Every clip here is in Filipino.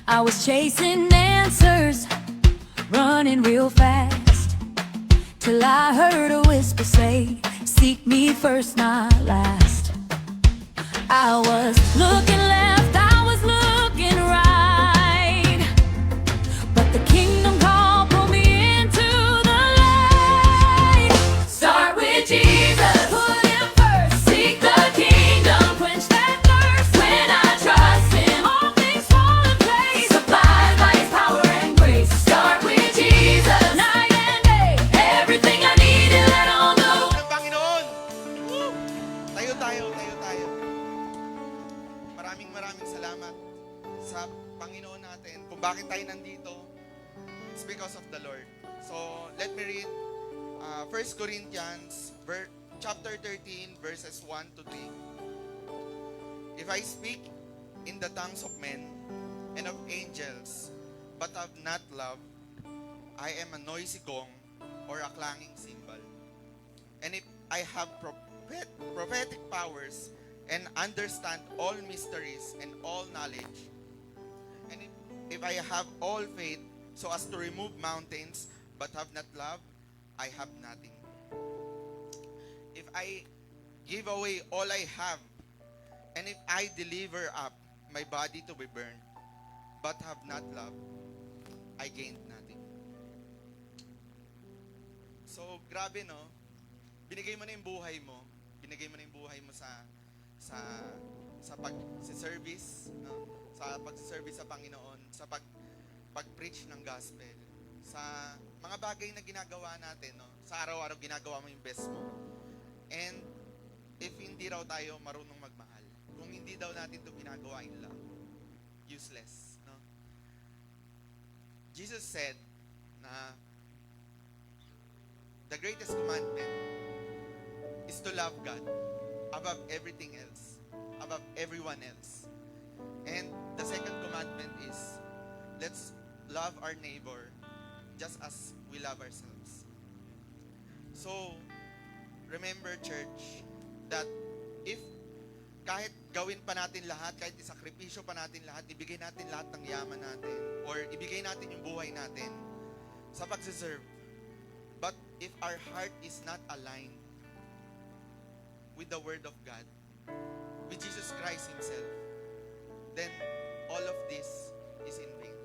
I was chasing answers, running real fast, till I heard a whisper say, seek me first, not last. I was looking left, I was looking right, but the kingdom call pulled me into the light. Start with Jesus, put him first, seek the kingdom, quench that thirst. When I trust him, all things fall in place, supplied by his power and grace. Start with Jesus, night and day, everything I need to let on the ng Panginoon. Woo! Tayo. Maraming salamat sa Panginoon natin. Kung bakit tayo nandito, it's because of the Lord. So, let me read 1 Corinthians chapter 13, verses 1 to 3. If I speak in the tongues of men and of angels, but have not love, I am a noisy gong or a clanging cymbal. And if I have prophetic powers and understand all mysteries and all knowledge, and if I have all faith so as to remove mountains but have not love, I have nothing. If I give away all I have, and if I deliver up my body to be burned but have not love, I gained nothing. So, grabe no? Binigay mo na yung buhay mo. Binigay mo na yung buhay mo sa pag-service, no? Sa pag-service sa Panginoon, sa pag-preach ng gospel, sa mga bagay na ginagawa natin, no? Sa araw-araw ginagawa mo yung best mo. And if hindi raw tayo marunong magmahal, kung hindi daw natin ito ginagawa in love, useless, no? Jesus said na the greatest commandment is to love God above everything else, above everyone else. And the second commandment is, let's love our neighbor just as we love ourselves. So, remember church, that if kahit gawin pa natin lahat, kahit isakripisyo pa natin lahat, ibigay natin lahat ng yaman natin, or ibigay natin yung buhay natin sa pagsiserve, but if our heart is not aligned with the Word of God, with Jesus Christ Himself, then all of this is in vain.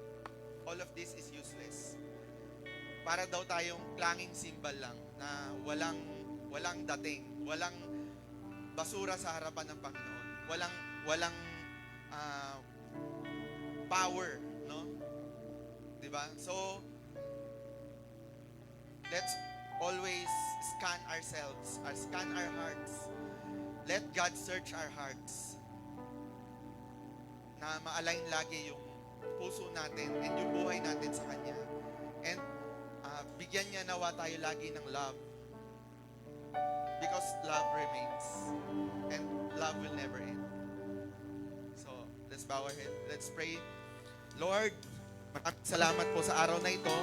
All of this is useless. Para daw tayong clanging cymbal lang na walang dating, walang basura sa harapan ng Panginoon. Walang power, no? 'Di ba? So let's always scan ourselves, or scan our hearts. Let God search our hearts, na ma-align lagi yung puso natin and yung buhay natin sa Kanya. And bigyan niya nawa tayo lagi ng love, because love remains and love will never end. So, let's bow our head. Let's pray. Lord, maraming salamat po sa araw na ito.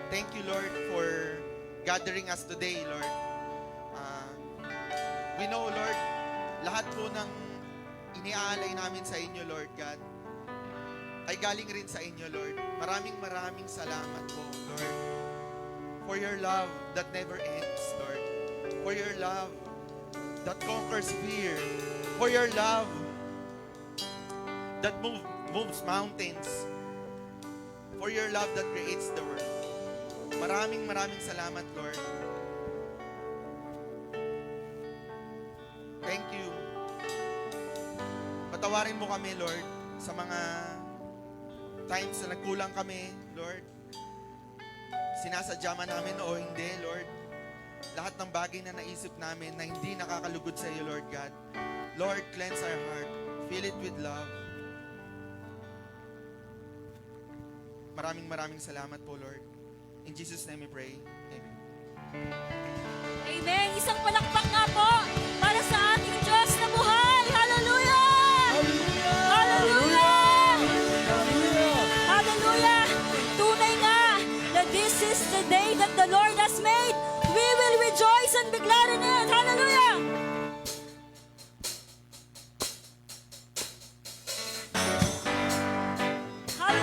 Thank you, Lord, for gathering us today, Lord. We know, Lord, lahat po ng iniaalay namin sa inyo, Lord God, ay galing rin sa inyo, Lord. Maraming salamat po, Lord, for your love that never ends, Lord. For your love that conquers fear. For your love that moves mountains. For your love that creates the world. Maraming salamat, Lord. Thank you. Patawarin mo kami, Lord, sa mga times na nagkulang kami, Lord. Sinasadya man namin o hindi, Lord. Lahat ng bagay na naisip namin na hindi nakakalugod sa iyo, Lord God. Lord, cleanse our heart. Fill it with love. Maraming salamat po, Lord. In Jesus' name we pray. Amen. Amen. Isang palakpak nga po para sa ating Diyos na buhay. Hallelujah! Hallelujah! Hallelujah! Tunay nga na this is the day that the Lord has made. We will rejoice and be glad in it. Hallelujah! Hallelujah!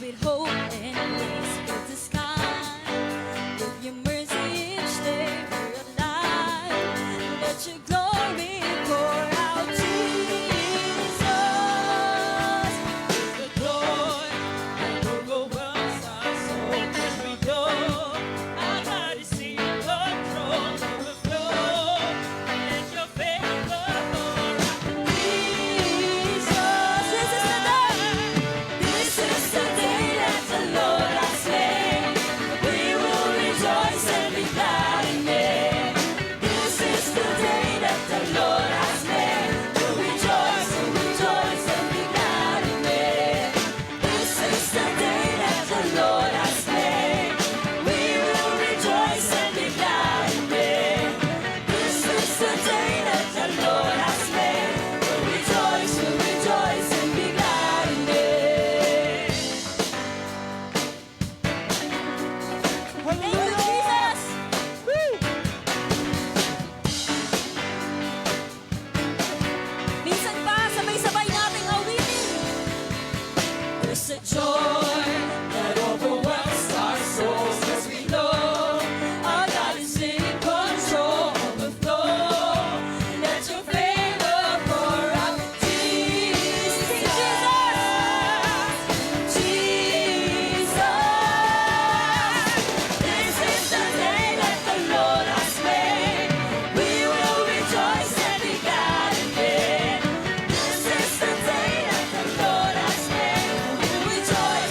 with hope and grace fill the sky. With your mercy each day we're alive. Let your glory pour out, Jesus. The joy that overwhelms our soul as we go. Our God is in control, overflow. Let your favor pour out, Jesus. This is the day that the Lord has made. We will rejoice and be glad in it. This is the day that the Lord has made. We'll rejoice and be glad in it. This is the day that the Lord has made. We will rejoice and be glad in it. This is the day that the Lord has made. We'll rejoice and be glad in it. Thank you, Jesus! Minsan pa, sabay-sabay nating awitin. There's a joy that overwhelms our souls as we know our God is in control, overflow. Let your favor pour out, Jesus. Jesus. This is the day that the Lord has made. We will rejoice and be glad in it. This is the day that the Lord has made. We will rejoice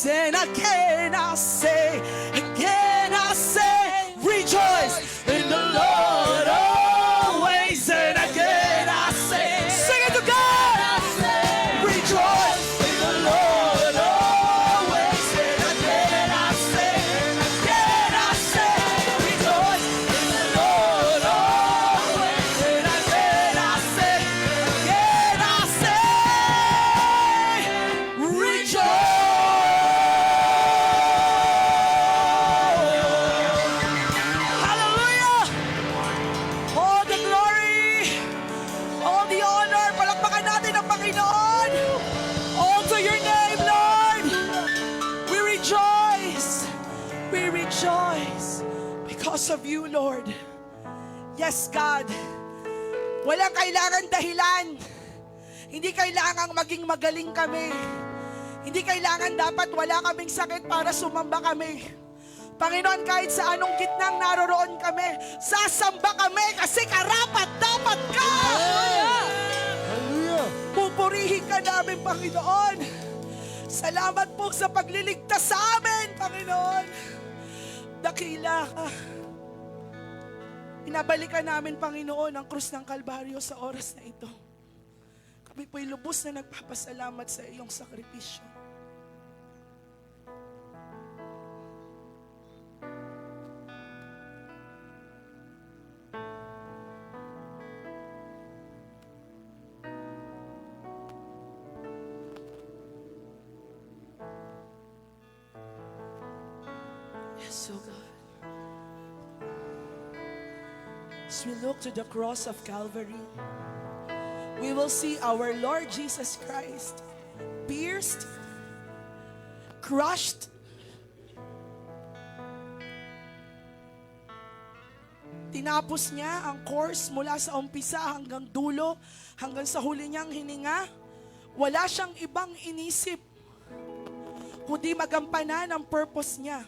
and again I say, rejoice in the Lord always, and again I say, sing it to God. Rejoice in the Lord always, and again I say, rejoice in the Lord always, and again I say, rejoice. Hallelujah! All the glory, all the honor, palakpakan natin ang Panginoon. All to your name, Lord. We rejoice because of you, Lord. Yes, God. Walang kailangan dahilan. Hindi kailangang maging magaling kami. Hindi kailangan dapat wala kaming sakit para sumamba kami. Panginoon, kahit sa anong gitnang naroroon kami, sasamba kami kasi karapat dapat ka. Pupurihin ka namin, Panginoon. Salamat po sa pagliligtas sa amin, Panginoon. Dakila ka. Pinabalikan namin, Panginoon, ang krus ng Kalbaryo sa oras na ito. Kami po'y lubos na nagpapasalamat sa iyong sakripisyo. Yes, oh God. As we look to the cross of Calvary, we will see our Lord Jesus Christ pierced, crushed, tinapos niya ang course mula sa umpisa hanggang dulo, hanggang sa huli niyang hininga. Wala siyang ibang inisip kundi magampanan ang purpose niya.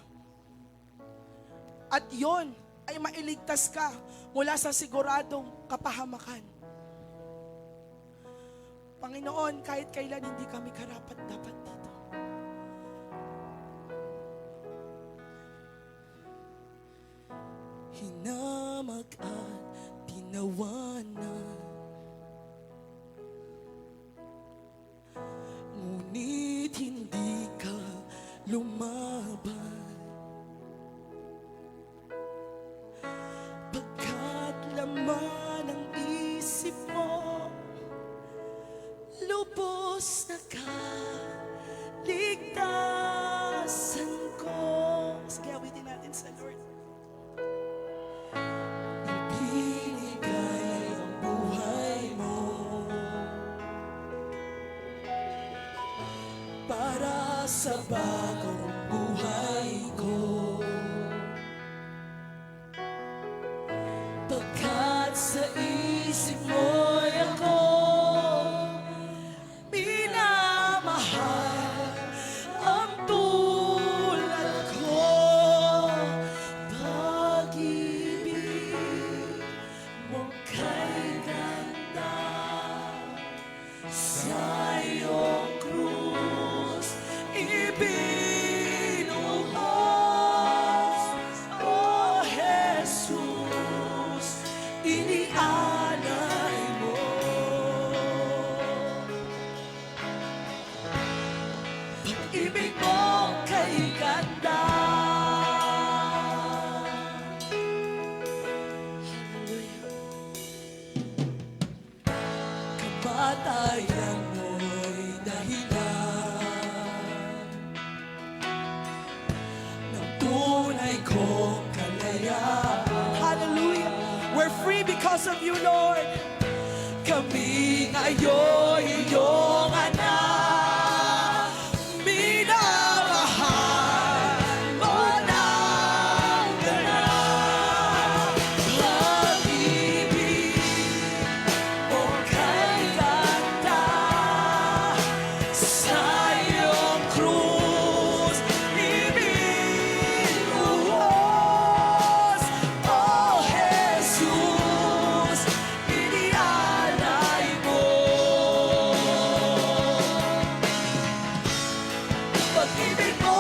At yon ay mailigtas ka mula sa siguradong kapahamakan. Panginoon, kahit kailan hindi kami karapat-dapat dito. Hinamag at tinawanan, ngunit hindi ka lumaban. Pagkat laman ang isip mo, lubos na kaligtasan ko. Sige, awitin natin sa Lord. Ibinigay ang buhay mo para sa bagong buhay ko. Pagkat sa isip mo'y ako minamahal ang tulad ko. Pag-ibig mo kay ganda sa iyong krus ibinuhos, O Jesus, inialay mo. Pag-ibig mo kay ganda. Kamatayan mo'y dahilan ng tunay kong kalayaan. Hallelujah! We're free because of you, Lord. Kami ngayon iyong anak, minamahal mo ng ganap. Pag-ibig mo kay ganda sa iyong krus ibinuhos, O Jesus, inialay mo. Pag-ibig mo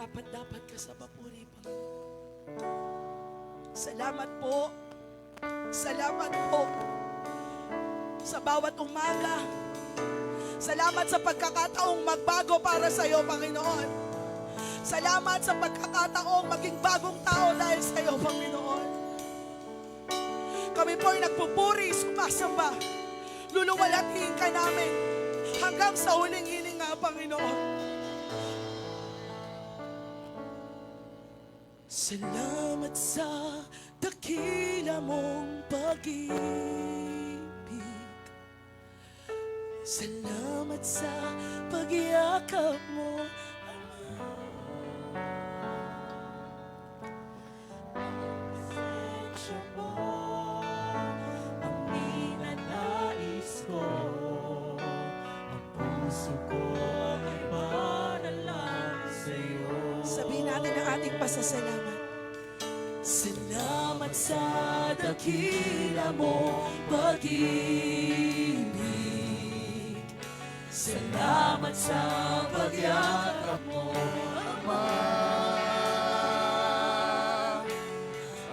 Nararapat-dapat ka sa papuri, Panginoon. Salamat po. Salamat po sa bawat umaga. Salamat sa pagkakataong magbago para sa iyo, Panginoon. Salamat sa pagkakataong maging bagong tao dahil sa iyo, Panginoon. Kami po ay nagpupuri, sumasamba. Luluwalhatiin ka namin hanggang sa huling hininga, Panginoon. Salamat sa dakila mong pag-ibig. Salamat sa pagyakap mo, Ama. Pasensya mo ang ninanais ko. Ang puso ko ay manalang sa'yo. Sabihin natin ang ating pasasalamat. Salamat sa dakila mo pag-ibig. Salamat sa pagyakap mo, Ama.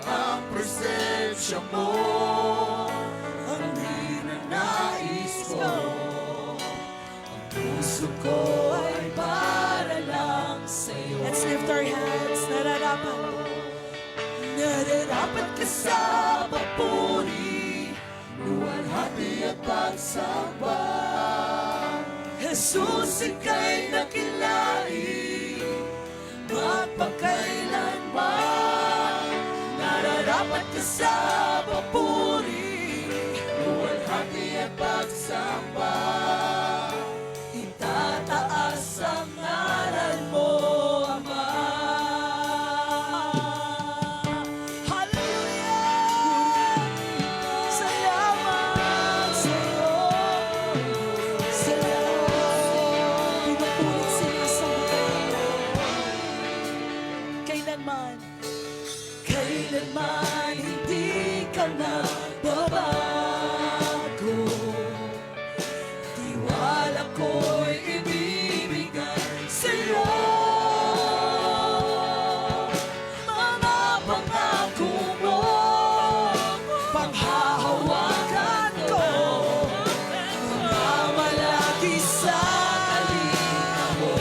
Ang presensya mo ang ninanais ko. Ang puso ko ay para lang sa'yo. Let's lift our hands. Nararapat ka sa papuri, luwalhati at pagsamba. Jesus, ika'y nakilain, magpakailanman. Nararapat ka sa papuri, luwalhati at pagsamba. Itataas ang ngalan mo, Ama. Kailanman hindi ka nagbabago. Tiwala ko'y ibibigay sa'yo. Mga pangako mo, panghahawakan ko. Mga malaki sa kalinga mo.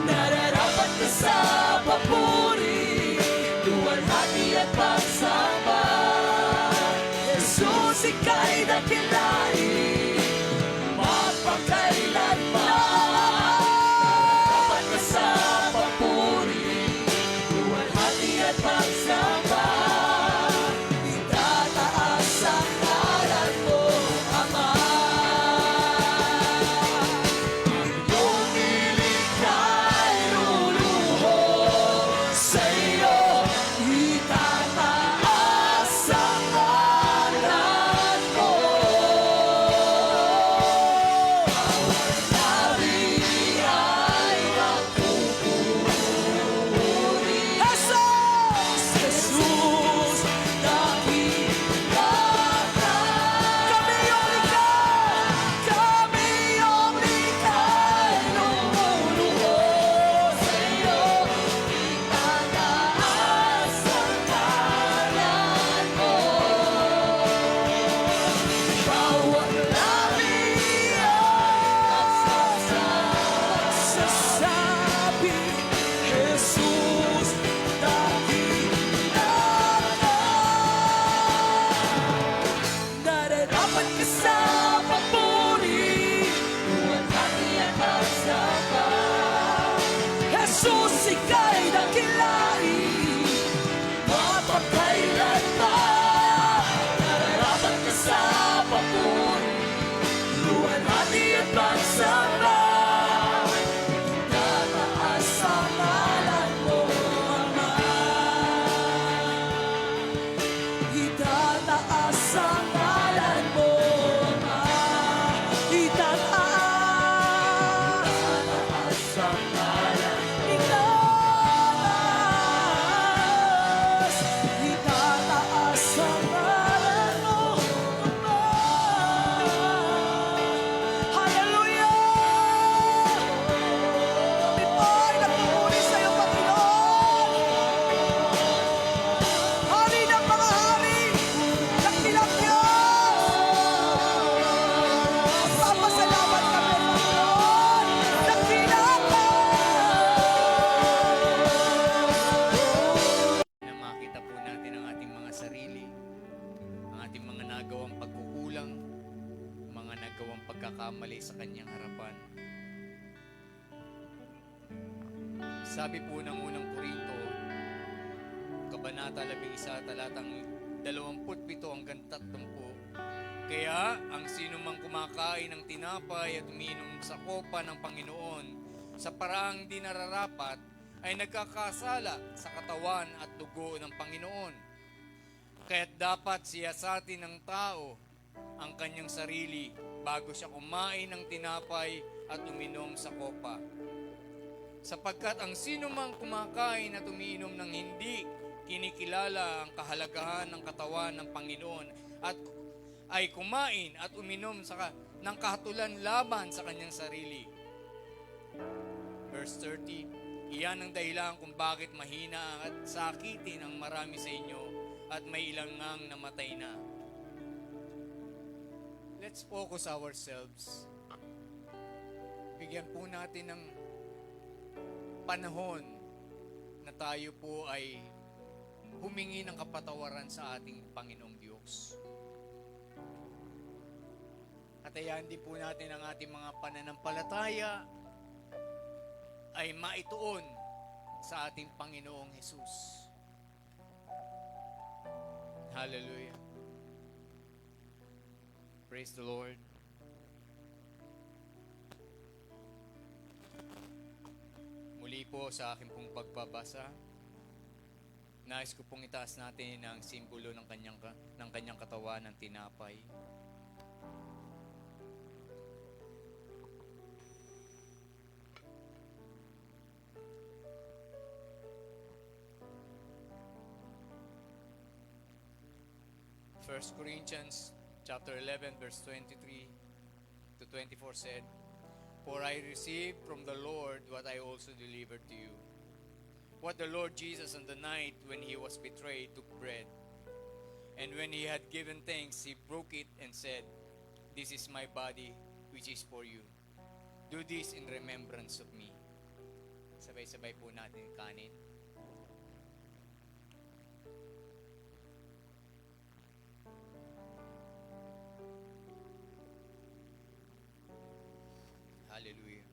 Nararapat ka sa papuri, luwalhati at pagsamba. Jesus, ika'y nakilain, magpakailanman. Nararapat ka sa papuri, luwalhati at pagsamba. Itataas ang ngalan mo, Ama. Ang iyong nilikha'y luluhod sa'yo. Itataas ang ngalan mo. magulang, mga nagawang pagkakamali sa kanyang harapan. Sabi po ng unang Korinto, Kabanata 11, talatang 27 hanggang 30. Kaya ang sino mang kumakain ng tinapay at umiinom sa kopa ng Panginoon sa paraang di nararapat ay nagkakasala sa katawan at dugo ng Panginoon. Kaya't dapat siyasatin ng tao ang kanyang sarili bago siya kumain ng tinapay at uminom sa kopa. Sapagkat ang sino mang kumakain at umiinom ng hindi kinikilala ang kahalagahan ng katawan ng Panginoon at ay kumain at uminom ng kahatulan laban sa kanyang sarili. Verse 30, iyan ang dahilan kung bakit mahina at sakitin ang marami sa inyo at may ilang ngang namatay na. Let's focus ourselves. Bigyan po natin ng panahon na tayo po ay humingi ng kapatawaran sa ating Panginoong Diyos. At ayan din po natin ang ating mga pananampalataya ay maituon sa ating Panginoong Jesus. Hallelujah. Praise the Lord. Muli po sa aking pong pagbabasa, nais ko pong itaas natin ang simbolo ng kanyang katawan ng tinapay. First Corinthians chapter 11 verse 23 to 24 said, For I received from the Lord what I also delivered to you. What the Lord Jesus on the night when he was betrayed took bread. And when he had given thanks, he broke it and said, This is my body which is for you. Do this in remembrance of me. Sabay-sabay po natin kanin. Hallelujah.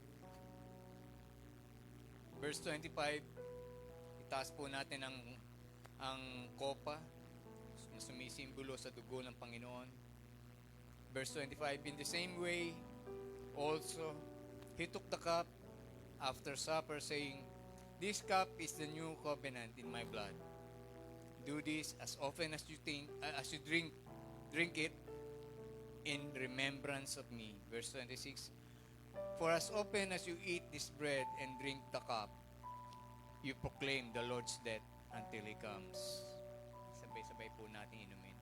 Verse 25, itaas po natin ang kopa na sumisimbolo sa dugo ng Panginoon. Verse 25, in the same way, also, he took the cup after supper, saying, This cup is the new covenant in my blood. Do this as often as you drink it in remembrance of me. Verse 26, For as often as you eat this bread and drink the cup, you proclaim the Lord's death until He comes. Sabay-sabay po natin inumin.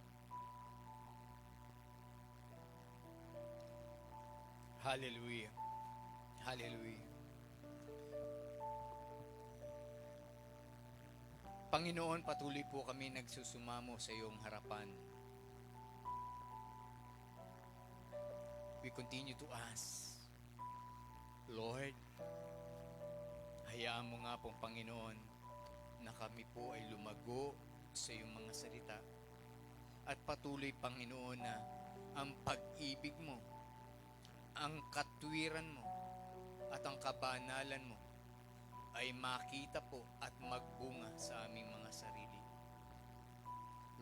Hallelujah. Hallelujah. Panginoon, patuloy po kami nagsusumamo sa iyong harapan. We continue to ask, Lord, hayaan mo nga pong Panginoon na kami po ay lumago sa iyong mga salita at patuloy, Panginoon, na ang pag-ibig mo, ang katwiran mo at ang kabanalan mo ay makita po at magbunga sa aming mga sarili.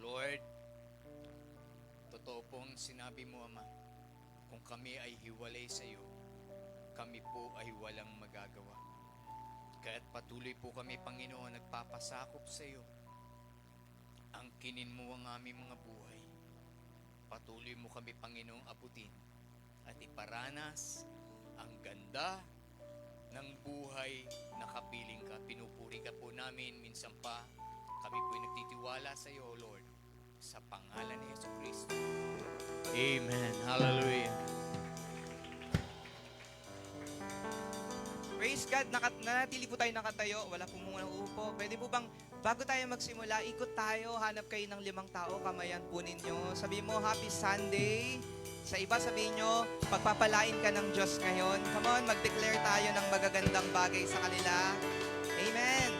Lord, totoo pong sinabi mo, Ama, kung kami ay hiwalay sa iyo, kami po ay walang magagawa. Kaya't patuloy po kami, Panginoon, nagpapasakop sa iyo. Angkinin mo ang aming mga buhay. Patuloy mo kami, Panginoong, abutin at iparanas ang ganda ng buhay na kapiling ka. Pinupuri ka po namin minsan pa. Kami po'y nagtitiwala sa iyo, Lord, sa pangalan ni Jesucristo. Amen. Hallelujah. Praise God, nanatili po tayo nakatayo, wala po muna uupo. Pwede po bang, bago tayo magsimula, ikot tayo, hanap kayo ng 5 tao, kamayan po ninyo. Sabihin mo, Happy Sunday. Sa iba, sabihin nyo, pagpapalain ka ng Diyos ngayon. Come on, mag-declare tayo ng magagandang bagay sa kanila. Amen.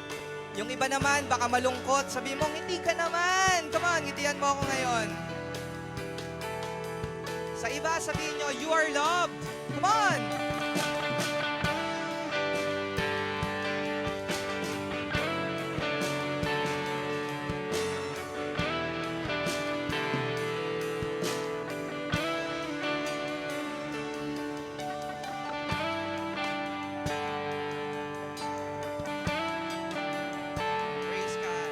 Yung iba naman, baka malungkot, sabihin mo, ngiti ka naman. Come on, ngitian mo ako ngayon. Sa iba, sabihin nyo, you are loved. Come on! Praise God.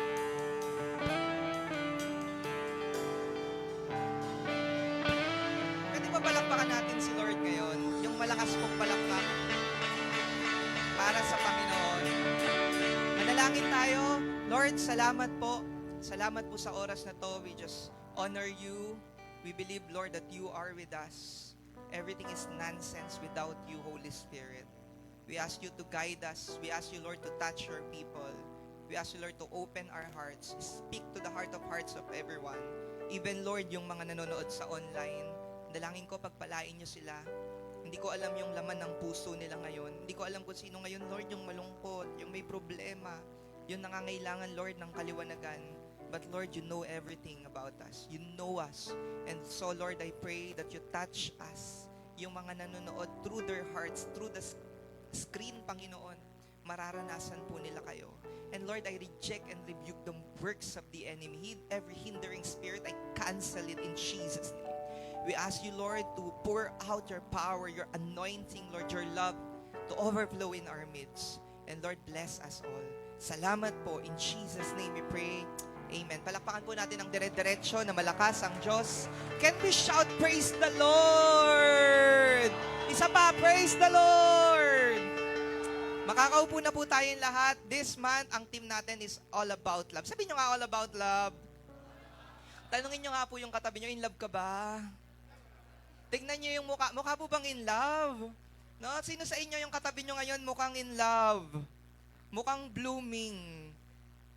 Pwede ba palakpakan natin si Lord ngayon? Yung malakas pong palakpak para sa Panginoon. Manalangin tayo. Lord, salamat po. Salamat po sa oras na to. We just honor you. We believe, Lord, that you are with us. Everything is nonsense without you, Holy Spirit. We ask you to guide us. We ask you, Lord, to touch your people. We ask you, Lord, to open our hearts. Speak to the heart of hearts of everyone. Even, Lord, yung mga nanonood sa online, dalangin ko, pagpalain nyo sila. Hindi ko alam yung laman ng puso nila ngayon. Hindi ko alam kung sino ngayon, Lord, yung malungkot, yung may problema, yung nangangailangan, Lord, ng kaliwanagan. But, Lord, you know everything about us. You know us. And so, Lord, I pray that you touch us. Yung mga nanonood through their hearts, through the screen, Panginoon, mararanasan po nila kayo. And Lord, I reject and rebuke the works of the enemy. Every hindering spirit, I cancel it in Jesus' name. We ask you, Lord, to pour out your power, your anointing, Lord, your love to overflow in our midst. And Lord, bless us all. Salamat po. In Jesus' name we pray. Amen. Palakpakan po natin ang dire-diretso na malakas ang Diyos. Can we shout, praise the Lord? Isa pa, praise the Lord! Makakaupo na po tayong lahat. This month, ang team natin is all about love. Sabihin nyo nga, all about love. Tanungin nyo nga po yung katabi nyo, in love ka ba? Tignan nyo yung mukha. Mukha po bang in love? No? Sino sa inyo yung katabi nyo ngayon mukhang in love? Mukhang blooming?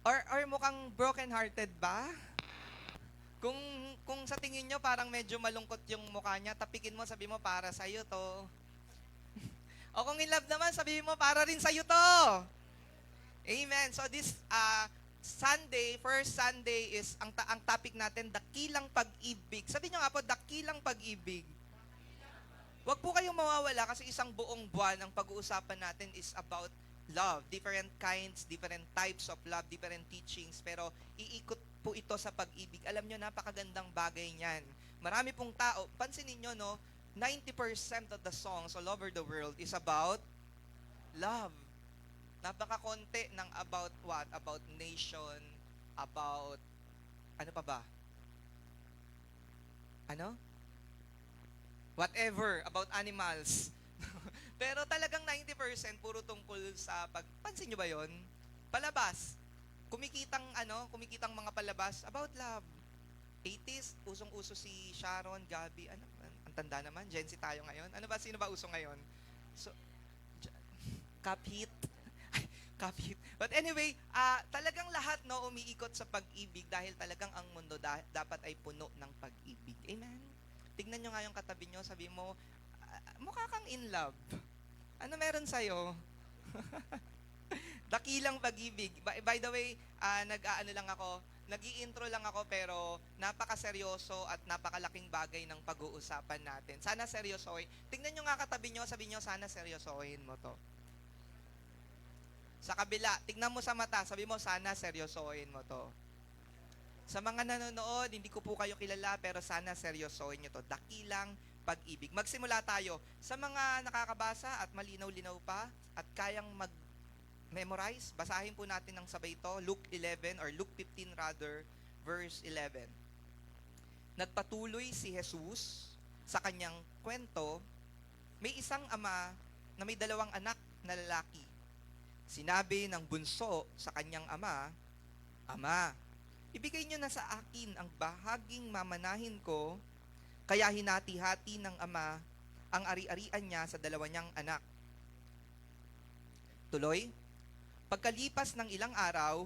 Or mukhang broken-hearted ba? Kung sa tingin nyo parang medyo malungkot yung mukha niya, tapikin mo, sabi mo, para sa'yo to. O kung in love naman, sabihin mo, para rin sa'yo to. Amen. So this Sunday, first Sunday is, ang topic natin, dakilang pag-ibig. Sabihin nyo nga po, dakilang pag-ibig. Huwag po kayong mawawala kasi isang buong buwan ang pag-uusapan natin is about love. Different kinds, different types of love, different teachings. Pero iikot po ito sa pag-ibig. Alam nyo, napakagandang bagay niyan. Marami pong tao, pansinin nyo, no, 90% of the songs all over the world is about love. Napakakonti ng about what? About nation, about, ano pa ba? Ano? Whatever, about animals. Pero talagang 90% puro tungkol sa pansin nyo ba yon? Palabas. Kumikitang mga palabas about love. 80s, usong-uso si Sharon, Gabi, ang tanda naman, Gen Z tayo ngayon. Sino ba uso ngayon? So, Kapit. Kapit. But anyway, talagang lahat umiikot sa pag-ibig dahil talagang ang mundo dapat ay puno ng pag-ibig. Amen? Tignan nyo nga yung katabi nyo, sabi mo, mukha kang in love. Ano meron sa'yo? Dakilang pag-ibig. By the way, nag-i-intro lang ako pero napakaseryoso at napakalaking bagay ng pag-uusapan natin. Sana seryosohin. Tingnan nyo nga katabi nyo, sabi nyo, sana seryosohin mo to. Sa kabila, tignan mo sa mata, sabi mo, sana seryosohin mo to. Sa mga nanonood, hindi ko po kayo kilala, pero sana seryosohin nyo to. Dakilang pag-ibig. Magsimula tayo. Sa mga nakakabasa at malinaw-linaw pa, at kayang memorize, basahin po natin ng sabay ito, Luke 11, or Luke 15 rather, verse 11. Nagpatuloy si Jesus sa kanyang kwento, may isang ama na may 2 anak na lalaki. Sinabi ng bunso sa kanyang ama, Ama, ibigay niyo na sa akin ang bahaging mamanahin ko, kaya hinati-hati ng ama ang ari-arian niya sa 2 niyang anak. Tuloy, pagkalipas ng ilang araw,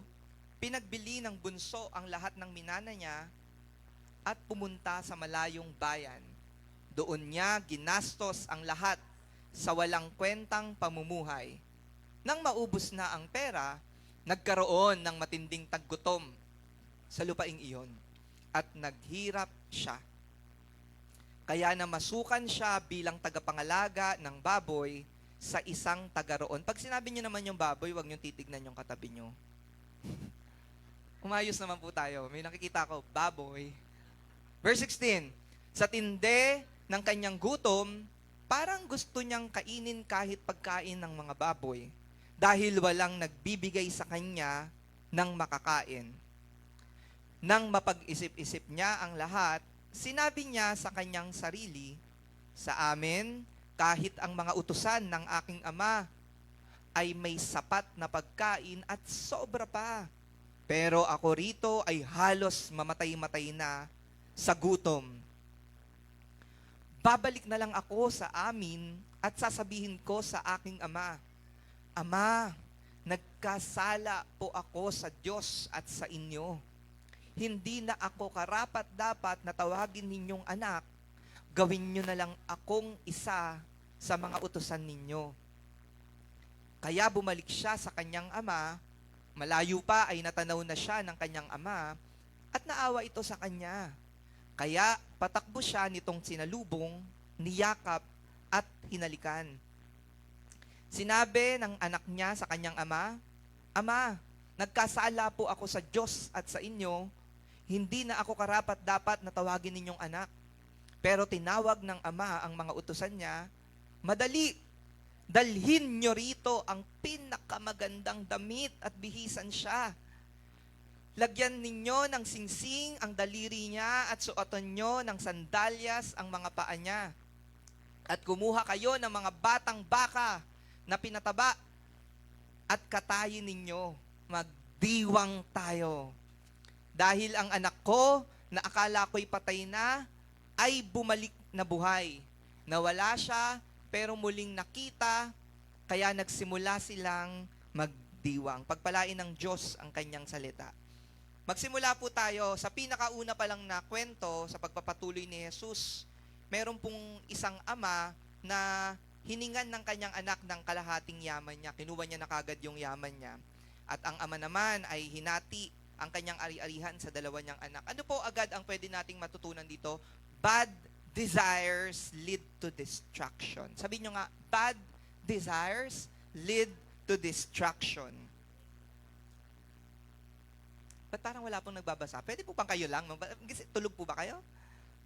pinagbili ng bunso ang lahat ng minana niya at pumunta sa malayong bayan. Doon niya ginastos ang lahat sa walang kwentang pamumuhay. Nang maubos na ang pera, nagkaroon ng matinding taggutom sa lupaing iyon at naghirap siya. Kaya namasukan siya bilang tagapangalaga ng baboy sa isang taga roon. Pag sinabi niyo naman yung baboy, huwag niyo titignan yung katabi niyo. Umayos naman po tayo. May nakikita ko, baboy. Verse 16, sa tindi ng kanyang gutom, parang gusto niyang kainin kahit pagkain ng mga baboy dahil walang nagbibigay sa kanya ng makakain. Nang mapag-isip-isip niya ang lahat, sinabi niya sa kanyang sarili, sa amin, kahit ang mga utusan ng aking ama ay may sapat na pagkain at sobra pa. Pero ako rito ay halos mamatay-matay na sa gutom. Babalik na lang ako sa amin at sasabihin ko sa aking ama, Ama, nagkasala po ako sa Diyos at sa inyo. Hindi na ako karapat-dapat na tawagin ninyong anak. Gawin nyo na lang akong isa sa mga utusan ninyo. Kaya bumalik siya sa kanyang ama, malayo pa ay natanaw na siya ng kanyang ama, at naawa ito sa kanya. Kaya patakbo siya nitong sinalubong, niyakap at hinalikan. Sinabi ng anak niya sa kanyang ama, Ama, nagkasala po ako sa Diyos at sa inyo, hindi na ako karapat-dapat na tawagin ninyong anak. Pero tinawag ng ama ang mga utusan niya, Madali, dalhin nyo rito ang pinakamagandang damit at bihisan siya. Lagyan ninyo ng singsing ang daliri niya at suotan nyo ng sandalyas ang mga paa niya. At kumuha kayo ng mga batang baka na pinataba at katayin ninyo. Magdiwang tayo. Dahil ang anak ko na akala ko'y patay na ay bumalik na buhay. Nawala siya pero muling nakita, kaya nagsimula silang magdiwang. Pagpalain ng Diyos ang kanyang salita. Magsimula po tayo sa pinakauna pa lang na kwento sa pagpapatuloy ni Jesus. Meron pong isang ama na hiningan ng kanyang anak ng kalahating yaman niya. Kinuha niya na kagad yung yaman niya. At ang ama naman ay hinati ang kanyang ari-arihan sa dalawa niyang anak. Ano po agad ang pwede nating matutunan dito? Bad desires lead to destruction. Sabihin nyo nga, bad desires lead to destruction. Ba't parang wala pong nagbabasa? Pwede po bang kayo lang? Tulog po ba kayo?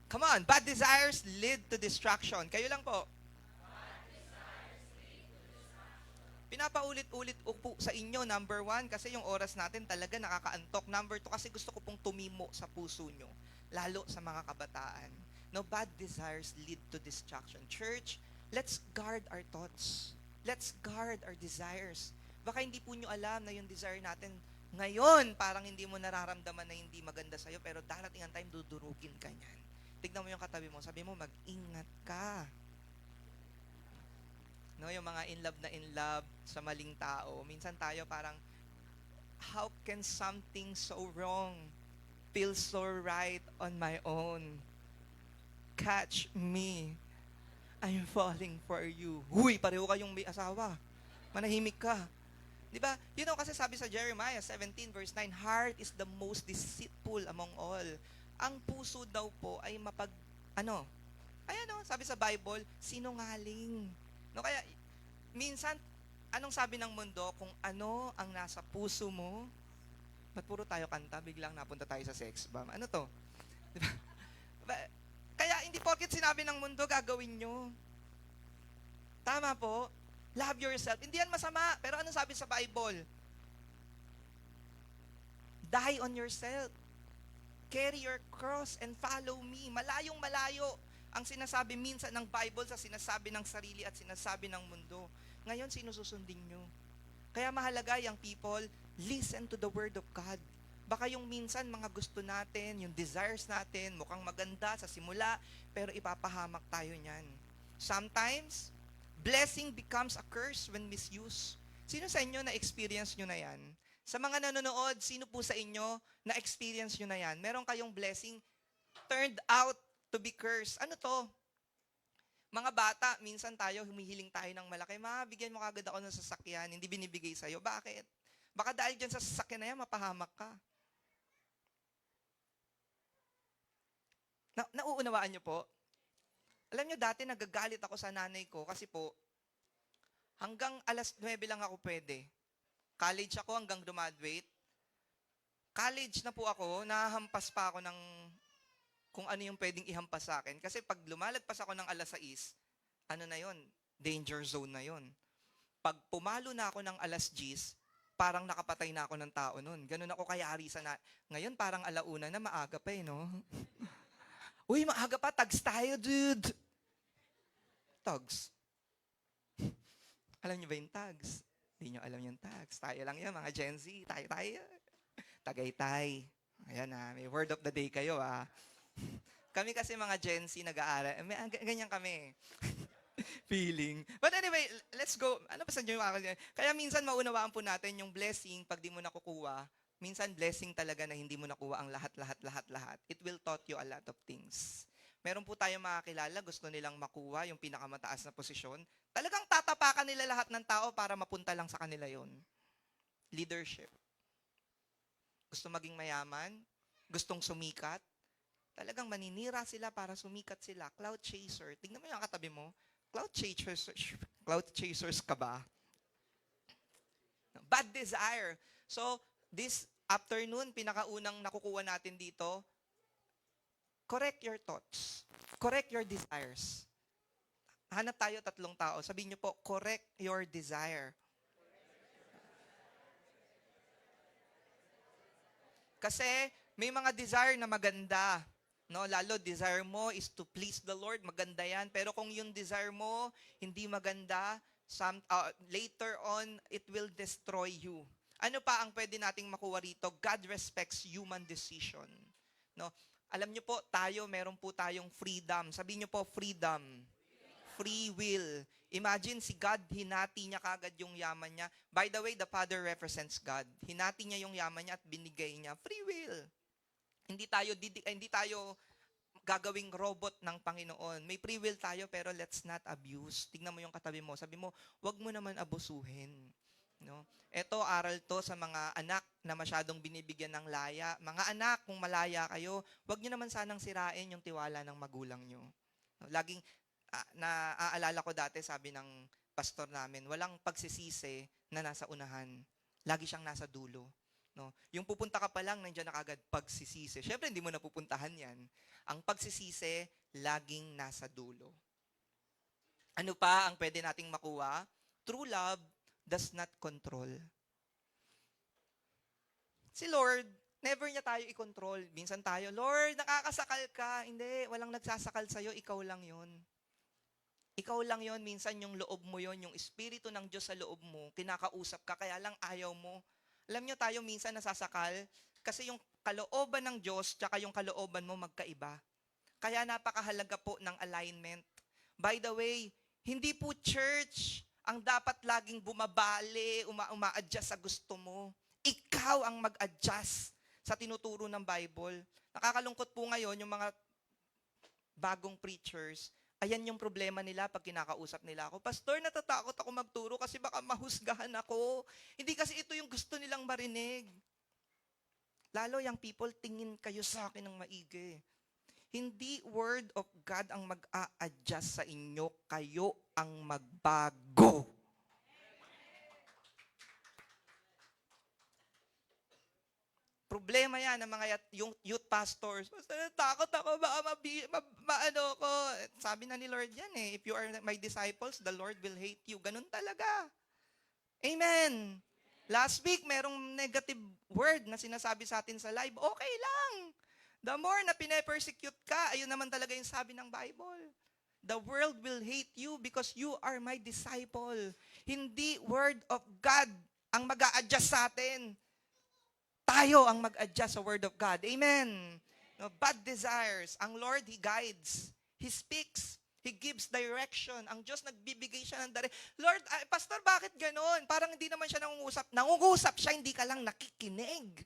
Come on, bad desires lead to destruction. Kayo lang po. Pinapaulit-ulit po sa inyo, number 1, kasi yung oras natin talaga nakakaantok. Number 2, kasi gusto ko pong tumimo sa puso nyo, lalo sa mga kabataan. No, bad desires lead to destruction. Church, let's guard our thoughts. Let's guard our desires. Baka hindi po nyo alam na yung desire natin ngayon, parang hindi mo nararamdaman na hindi maganda sa'yo, pero darating ang time, dudurugin ka niyan. Tignan mo yung katabi mo, sabi mo, mag-ingat ka. No, yung mga in love sa maling tao. Minsan tayo parang, how can something so wrong feel so right on my own? Catch me. I'm falling for you. Huy, pareho kayong may asawa. Manahimik ka. Di ba? You know, kasi sabi sa Jeremiah 17 verse 9, heart is the most deceitful among all. Ang puso daw po ay sabi sa Bible, sinungaling. No, kaya, minsan, anong sabi ng mundo? Kung ano ang nasa puso mo, ba't puro tayo kanta, biglang napunta tayo sa sex bomb? Ano to? Diba? Kaya hindi porket sinabi ng mundo, gagawin nyo. Tama po. Love yourself. Hindi yan masama. Pero ano sabi sa Bible? Die on yourself. Carry your cross and follow me. Malayong malayo ang sinasabi minsan ng Bible sa sinasabi ng sarili at sinasabi ng mundo. Ngayon, sino susundin nyo? Kaya mahalaga yung people, listen to the word of God. Baka yung minsan mga gusto natin, yung desires natin, mukhang maganda sa simula, pero ipapahamak tayo niyan. Sometimes, blessing becomes a curse when misused. Sino sa inyo na-experience nyo na yan? Sa mga nanonood, sino po sa inyo na-experience nyo na yan? Meron kayong blessing turned out to be cursed. Ano to? Mga bata, minsan tayo, humihiling tayo ng malaki. Bigyan mo kagad ako ng sasakyan, hindi binibigay sa'yo. Bakit? Baka dahil dyan sa sasakyan na yan, mapahamak ka. Nauunawaan nyo po? Alam nyo, dati nagagalit ako sa nanay ko kasi po, hanggang alas 9 lang ako pwede. College ako hanggang graduate. College na po ako, nahahampas pa ako ng kung ano yung pwedeng ihampas sa akin. Kasi pag lumalagpas ako ng alas 6, ano na yon, danger zone na yon. Pag pumalo na ako ng alas 10, parang nakapatay na ako ng tao nun. Ganun ako kayari sa Ngayon parang alauna na, maaga pa no? Uy, maaga pa, tags tayo, dude! Tags. Alam niyo ba yung tags? Hindi niyo alam yung tags. Tayo lang yan, mga Gen Z. Tayo. Tagaytay. Ayan may word of the day kayo Kami kasi mga Gen Z nag-aaral. Ganyan kami. Feeling. But anyway, let's go. Ano pa sa inyo? Kaya minsan maunawaan po natin yung blessing pag di mo nakukuha. Minsan blessing talaga na hindi mo nakuha ang lahat. It will taught you a lot of things. Meron po tayong makakilala, gusto nilang makuha yung pinakamataas na posisyon. Talagang tatapakan nila lahat ng tao para mapunta lang sa kanila yon. Leadership. Gusto maging mayaman, gustong sumikat, talagang maninira sila para sumikat sila. Cloud chaser. Tingnan mo yung katabi mo. Cloud chasers ka ba? Bad desire. So, this afternoon, pinakaunang nakukuha natin dito, correct your thoughts. Correct your desires. Hanap tayo 3 tao. Sabihin niyo po, correct your desire. Kasi may mga desire na maganda. No, lalo desire mo is to please the Lord, maganda 'yan. Pero kung yung desire mo hindi maganda, later on it will destroy you. Ano pa ang pwede nating makuha rito? God respects human decision. No? Alam niyo po, meron po tayong freedom. Sabihin niyo po, freedom. Free will. Imagine si God, hinati niya kagad yung yaman niya. By the way, the Father represents God. Hinati niya yung yaman niya at binigay niya. Free will. Hindi tayo gagawing robot ng Panginoon. May free will tayo pero let's not abuse. Tingnan mo yung katabi mo. Sabi mo, wag mo naman abusuhin. No? Ito, aral to sa mga anak na masyadong binibigyan ng laya. Mga anak, kung malaya kayo, wag niyo naman sanang sirain yung tiwala ng magulang niyo. No? Laging, naaalala ko dati, sabi ng pastor namin, walang pagsisisi na nasa unahan. Lagi siyang nasa dulo. No? Yung pupunta ka pa lang, nandiyan na kagad pagsisisi. Siyempre, hindi mo napupuntahan yan. Ang pagsisisi, laging nasa dulo. Ano pa ang pwede nating makuha? True love does not control. Si Lord, never niya tayo i-control. Minsan tayo, Lord, nakakasakal ka. Hindi, walang nagsasakal sa'yo, ikaw lang yon. Ikaw lang yon. Minsan yung loob mo yon, yung espiritu ng Diyos sa loob mo, kinakausap ka, kaya lang ayaw mo. Alam nyo tayo minsan nasasakal kasi yung kalooban ng Diyos tsaka yung kalooban mo magkaiba. Kaya napakahalaga po ng alignment. By the way, hindi po church ang dapat laging bumabali, uma-adjust sa gusto mo. Ikaw ang mag-adjust sa tinuturo ng Bible. Nakakalungkot po ngayon yung mga bagong preachers. Ayan yung problema nila pag kinakausap nila ako. Pastor, natatakot ako magturo kasi baka mahusgahan ako. Hindi kasi ito yung gusto nilang marinig. Lalo yung people, tingin kayo sa akin ng maigi. Hindi word of God ang mag-a-adjust sa inyo. Kayo ang magbago. Problema yan ng mga yung youth pastors. Basta takot ako, baka maano ko. Sabi na ni Lord yan if you are my disciples, the Lord will hate you. Ganun talaga. Amen. Last week, merong negative word na sinasabi sa atin sa live. Okay lang. The more na pine-persecute ka, ayun naman talaga yung sabi ng Bible. The world will hate you because you are my disciple. Hindi word of God ang mag-a-adjust sa atin. Tayo ang mag-adjust sa Word of God. Amen. No, bad desires. Ang Lord, He guides. He speaks. He gives direction. Ang Diyos nagbibigay siya ng direction. Lord, Pastor, bakit ganon? Parang hindi naman siya nangungusap. Nangungusap siya, hindi ka lang nakikinig.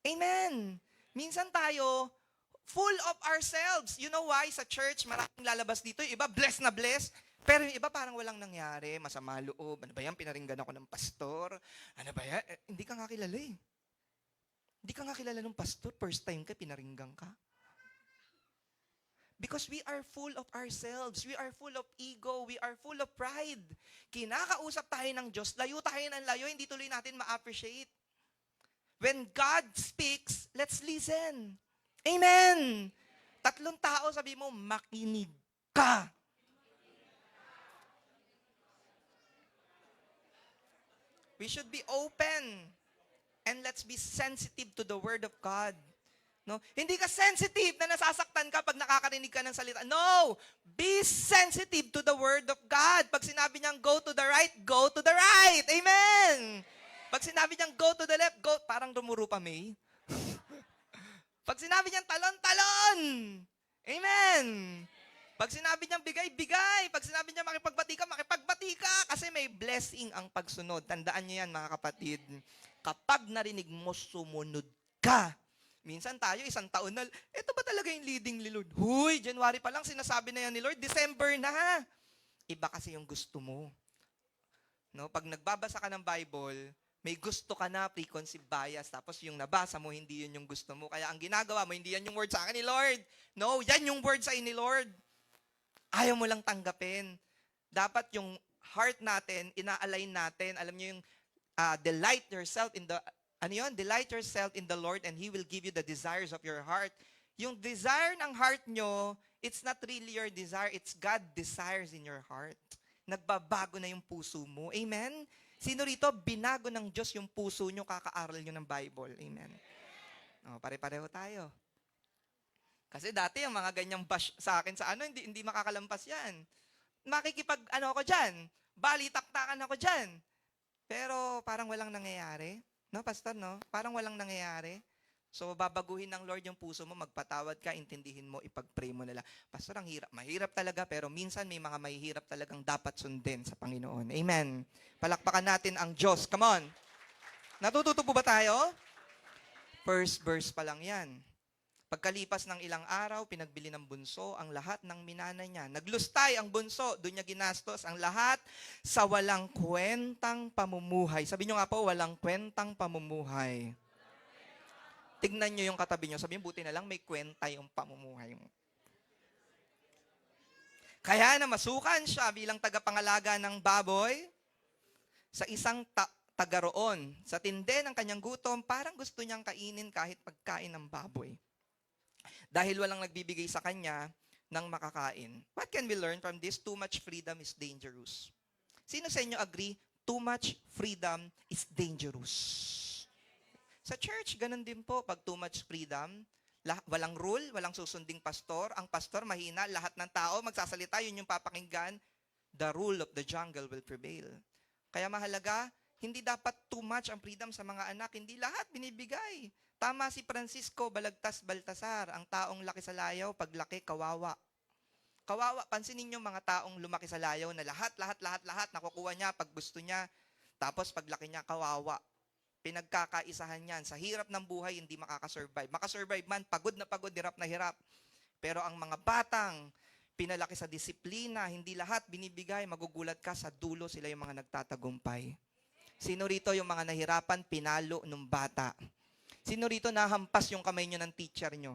Amen. Minsan tayo, full of ourselves. You know why? Sa church, maraming lalabas dito. Yung iba, blessed na blessed. Pero yung iba parang walang nangyari. Masama loob. Ano ba yan? Pinaringgan ako ng pastor. Ano ba yan? Hindi ka nga kilala Hindi ka nga kilala ng pastor, first time ka, pinaringgang ka. Because we are full of ourselves. We are full of ego. We are full of pride. Kinakausap tayo ng Diyos, layo tayo ng layo, hindi tuloy natin ma-appreciate. When God speaks, let's listen. Amen! 3 tao, sabi mo, makinig ka. We should be open. And let's be sensitive to the Word of God. No? Hindi ka sensitive na nasasaktan ka pag nakakarinig ka ng salita. No! Be sensitive to the Word of God. Pag sinabi niyang go to the right, go to the right. Amen! Pag sinabi niyang go to the left, go. Parang rumuro pa, May. Pag sinabi niyang talon, talon. Amen! Pag sinabi niyang bigay, bigay. Pag sinabi niyang makipagbati ka, makipagbati ka. Kasi may blessing ang pagsunod. Tandaan niyo yan, mga kapatid. Kapag narinig mo, sumunod ka. Minsan tayo, 1 taon na, ito ba talaga yung leading ni Lord? Huy, January pa lang, sinasabi na yan ni Lord, December na. Iba kasi yung gusto mo. No? Pag nagbabasa ka ng Bible, may gusto ka na, preconceived bias, tapos yung nabasa mo, hindi yun yung gusto mo. Kaya ang ginagawa mo, hindi yan yung word sa akin ni Lord. No, yan yung word sa ni Lord. Ayaw mo lang tanggapin. Dapat yung heart natin, ina-align natin. Alam niyo yung delight yourself in the, ano yun? Delight yourself in the Lord and He will give you the desires of your heart. Yung desire ng heart nyo, it's not really your desire, it's God desires in your heart. Nagbabago na yung puso mo. Amen? Sino rito, binago ng Diyos yung puso nyo, kakaaral nyo ng Bible. Amen? Pare-pareho tayo. Kasi dati yung mga ganyang bash sa akin sa hindi makakalampas yan. Ako dyan, balitaktakan ako dyan. Pero parang walang nangyayari. No, Pastor, no? Parang walang nangyayari. So, babaguhin ng Lord yung puso mo, magpatawad ka, intindihin mo, ipag-pray mo nila. Pastor, ang hirap. Mahirap talaga, pero minsan may mga mahihirap talagang dapat sundin sa Panginoon. Amen. Palakpakan natin ang Diyos. Come on. Natututo po ba tayo? First verse pa lang yan. Pagkalipas ng ilang araw, pinagbili ng bunso ang lahat ng minana niya. Naglustay ang bunso, doon niya ginastos ang lahat sa walang kwentang pamumuhay. Sabi niyo nga po, walang kwentang pamumuhay. Tignan niyo yung katabi niyo. Sabi niyo, buti na lang may kwenta yung pamumuhay mo. Kaya na masukan siya bilang tagapangalaga ng baboy sa isang taga roon. Sa tinde ng kanyang gutom, parang gusto niyang kainin kahit pagkain ng baboy. Dahil walang nagbibigay sa kanya ng makakain. What can we learn from this? Too much freedom is dangerous. Sino sa inyo agree? Too much freedom is dangerous. Sa church, ganun din po. Pag too much freedom, walang rule, walang susunding pastor. Ang pastor mahina, lahat ng tao magsasalita, yun yung papakinggan. The rule of the jungle will prevail. Kaya mahalaga, hindi dapat too much ang freedom sa mga anak. Hindi lahat binibigay. Tama si Francisco Balagtas Baltasar, ang taong laki sa layaw, paglaki, kawawa. Kawawa, pansinin niyo mga taong lumaki sa layaw na lahat, nakukuha niya pag gusto niya. Tapos paglaki niya, kawawa. Pinagkakaisahan yan. Sa hirap ng buhay, hindi makakasurvive. Makasurvive man, pagod na pagod, hirap na hirap. Pero ang mga batang pinalaki sa disiplina, hindi lahat binibigay, magugulat ka, sa dulo sila yung mga nagtatagumpay. Sino rito yung mga nahirapan, pinalo nung bata? Sino rito nahampas yung kamay nyo ng teacher nyo?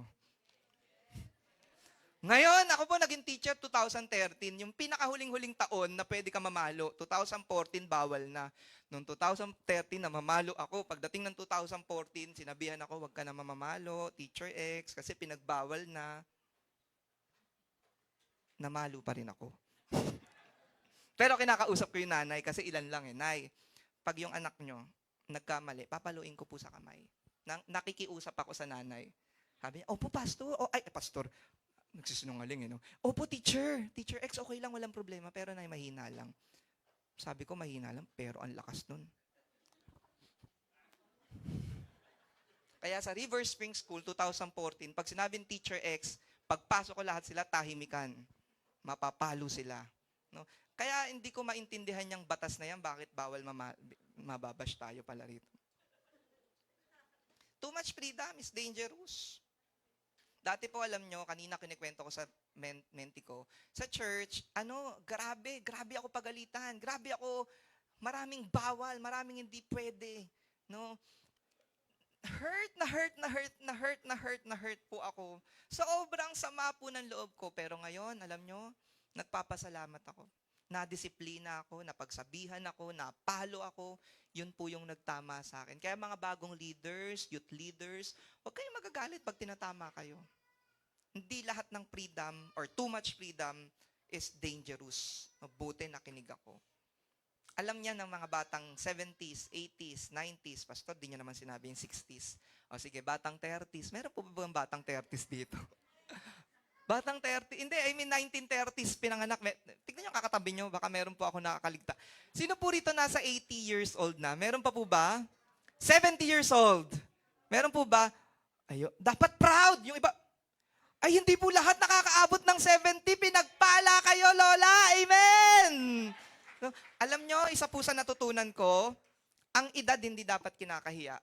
Ngayon, ako po naging teacher 2013, yung pinakahuling-huling taon na pwede ka mamalo. 2014, bawal na. Noong 2013, namamalo ako. Pagdating ng 2014, sinabihan ako, wag ka na mamamalo, Teacher X, kasi pinagbawal na. Namalo pa rin ako. Pero kinakausap ko yung nanay, kasi ilan lang Nay, pag yung anak nyo nagkamali, papaluin ko po sa kamay. Nakikiusap ako sa nanay. Sabi niya, opo, pastor. Pastor. Nagsisinungaling, no? Opo, teacher. Teacher X, okay lang, walang problema. Pero nay, mahina lang. Sabi ko, mahina lang, pero ang lakas nun. Kaya sa River Spring School, 2014, pag sinabing Teacher X, pagpasok ko lahat sila, tahimikan. Mapapalo sila. No? Kaya hindi ko maintindihan yung batas na yan, bakit bawal mababash tayo pala rito. Too much freedom is dangerous. Dati po, alam nyo, kanina kinikwento ko sa menti ko, sa church, grabe ako pagalitan, grabe ako, maraming bawal, maraming hindi pwede. No? hurt na hurt na hurt na hurt na hurt na hurt po ako. Sobrang sama po ng loob ko. Pero ngayon, alam nyo, nagpapasalamat ako. Nadisiplina ako, napagsabihan ako, napalo ako. Yun po yung nagtama sa akin. Kaya mga bagong leaders, youth leaders, huwag kayong magagalit pag tinatama kayo. Hindi lahat ng freedom or too much freedom is dangerous. Mabuti nakinig ako. Alam niya ng mga batang 70s, 80s, 90s. Pastor, di niya naman sinabi yung 60s. O sige, batang 30s. Meron po ba bang batang 30s dito? Batang 30, hindi, I mean 1930s pinanganak. Tignan niyo kakatabi niyo, baka meron po ako nakakaligta. Sino po rito nasa 80 years old na? Meron pa po ba? 70 years old. Meron po ba? Ayo, dapat proud. Yung iba, ay hindi po lahat nakakaabot ng 70. Pinagpala kayo, Lola. Amen! No, alam nyo, isa po sa natutunan ko, ang edad hindi dapat kinakahiya.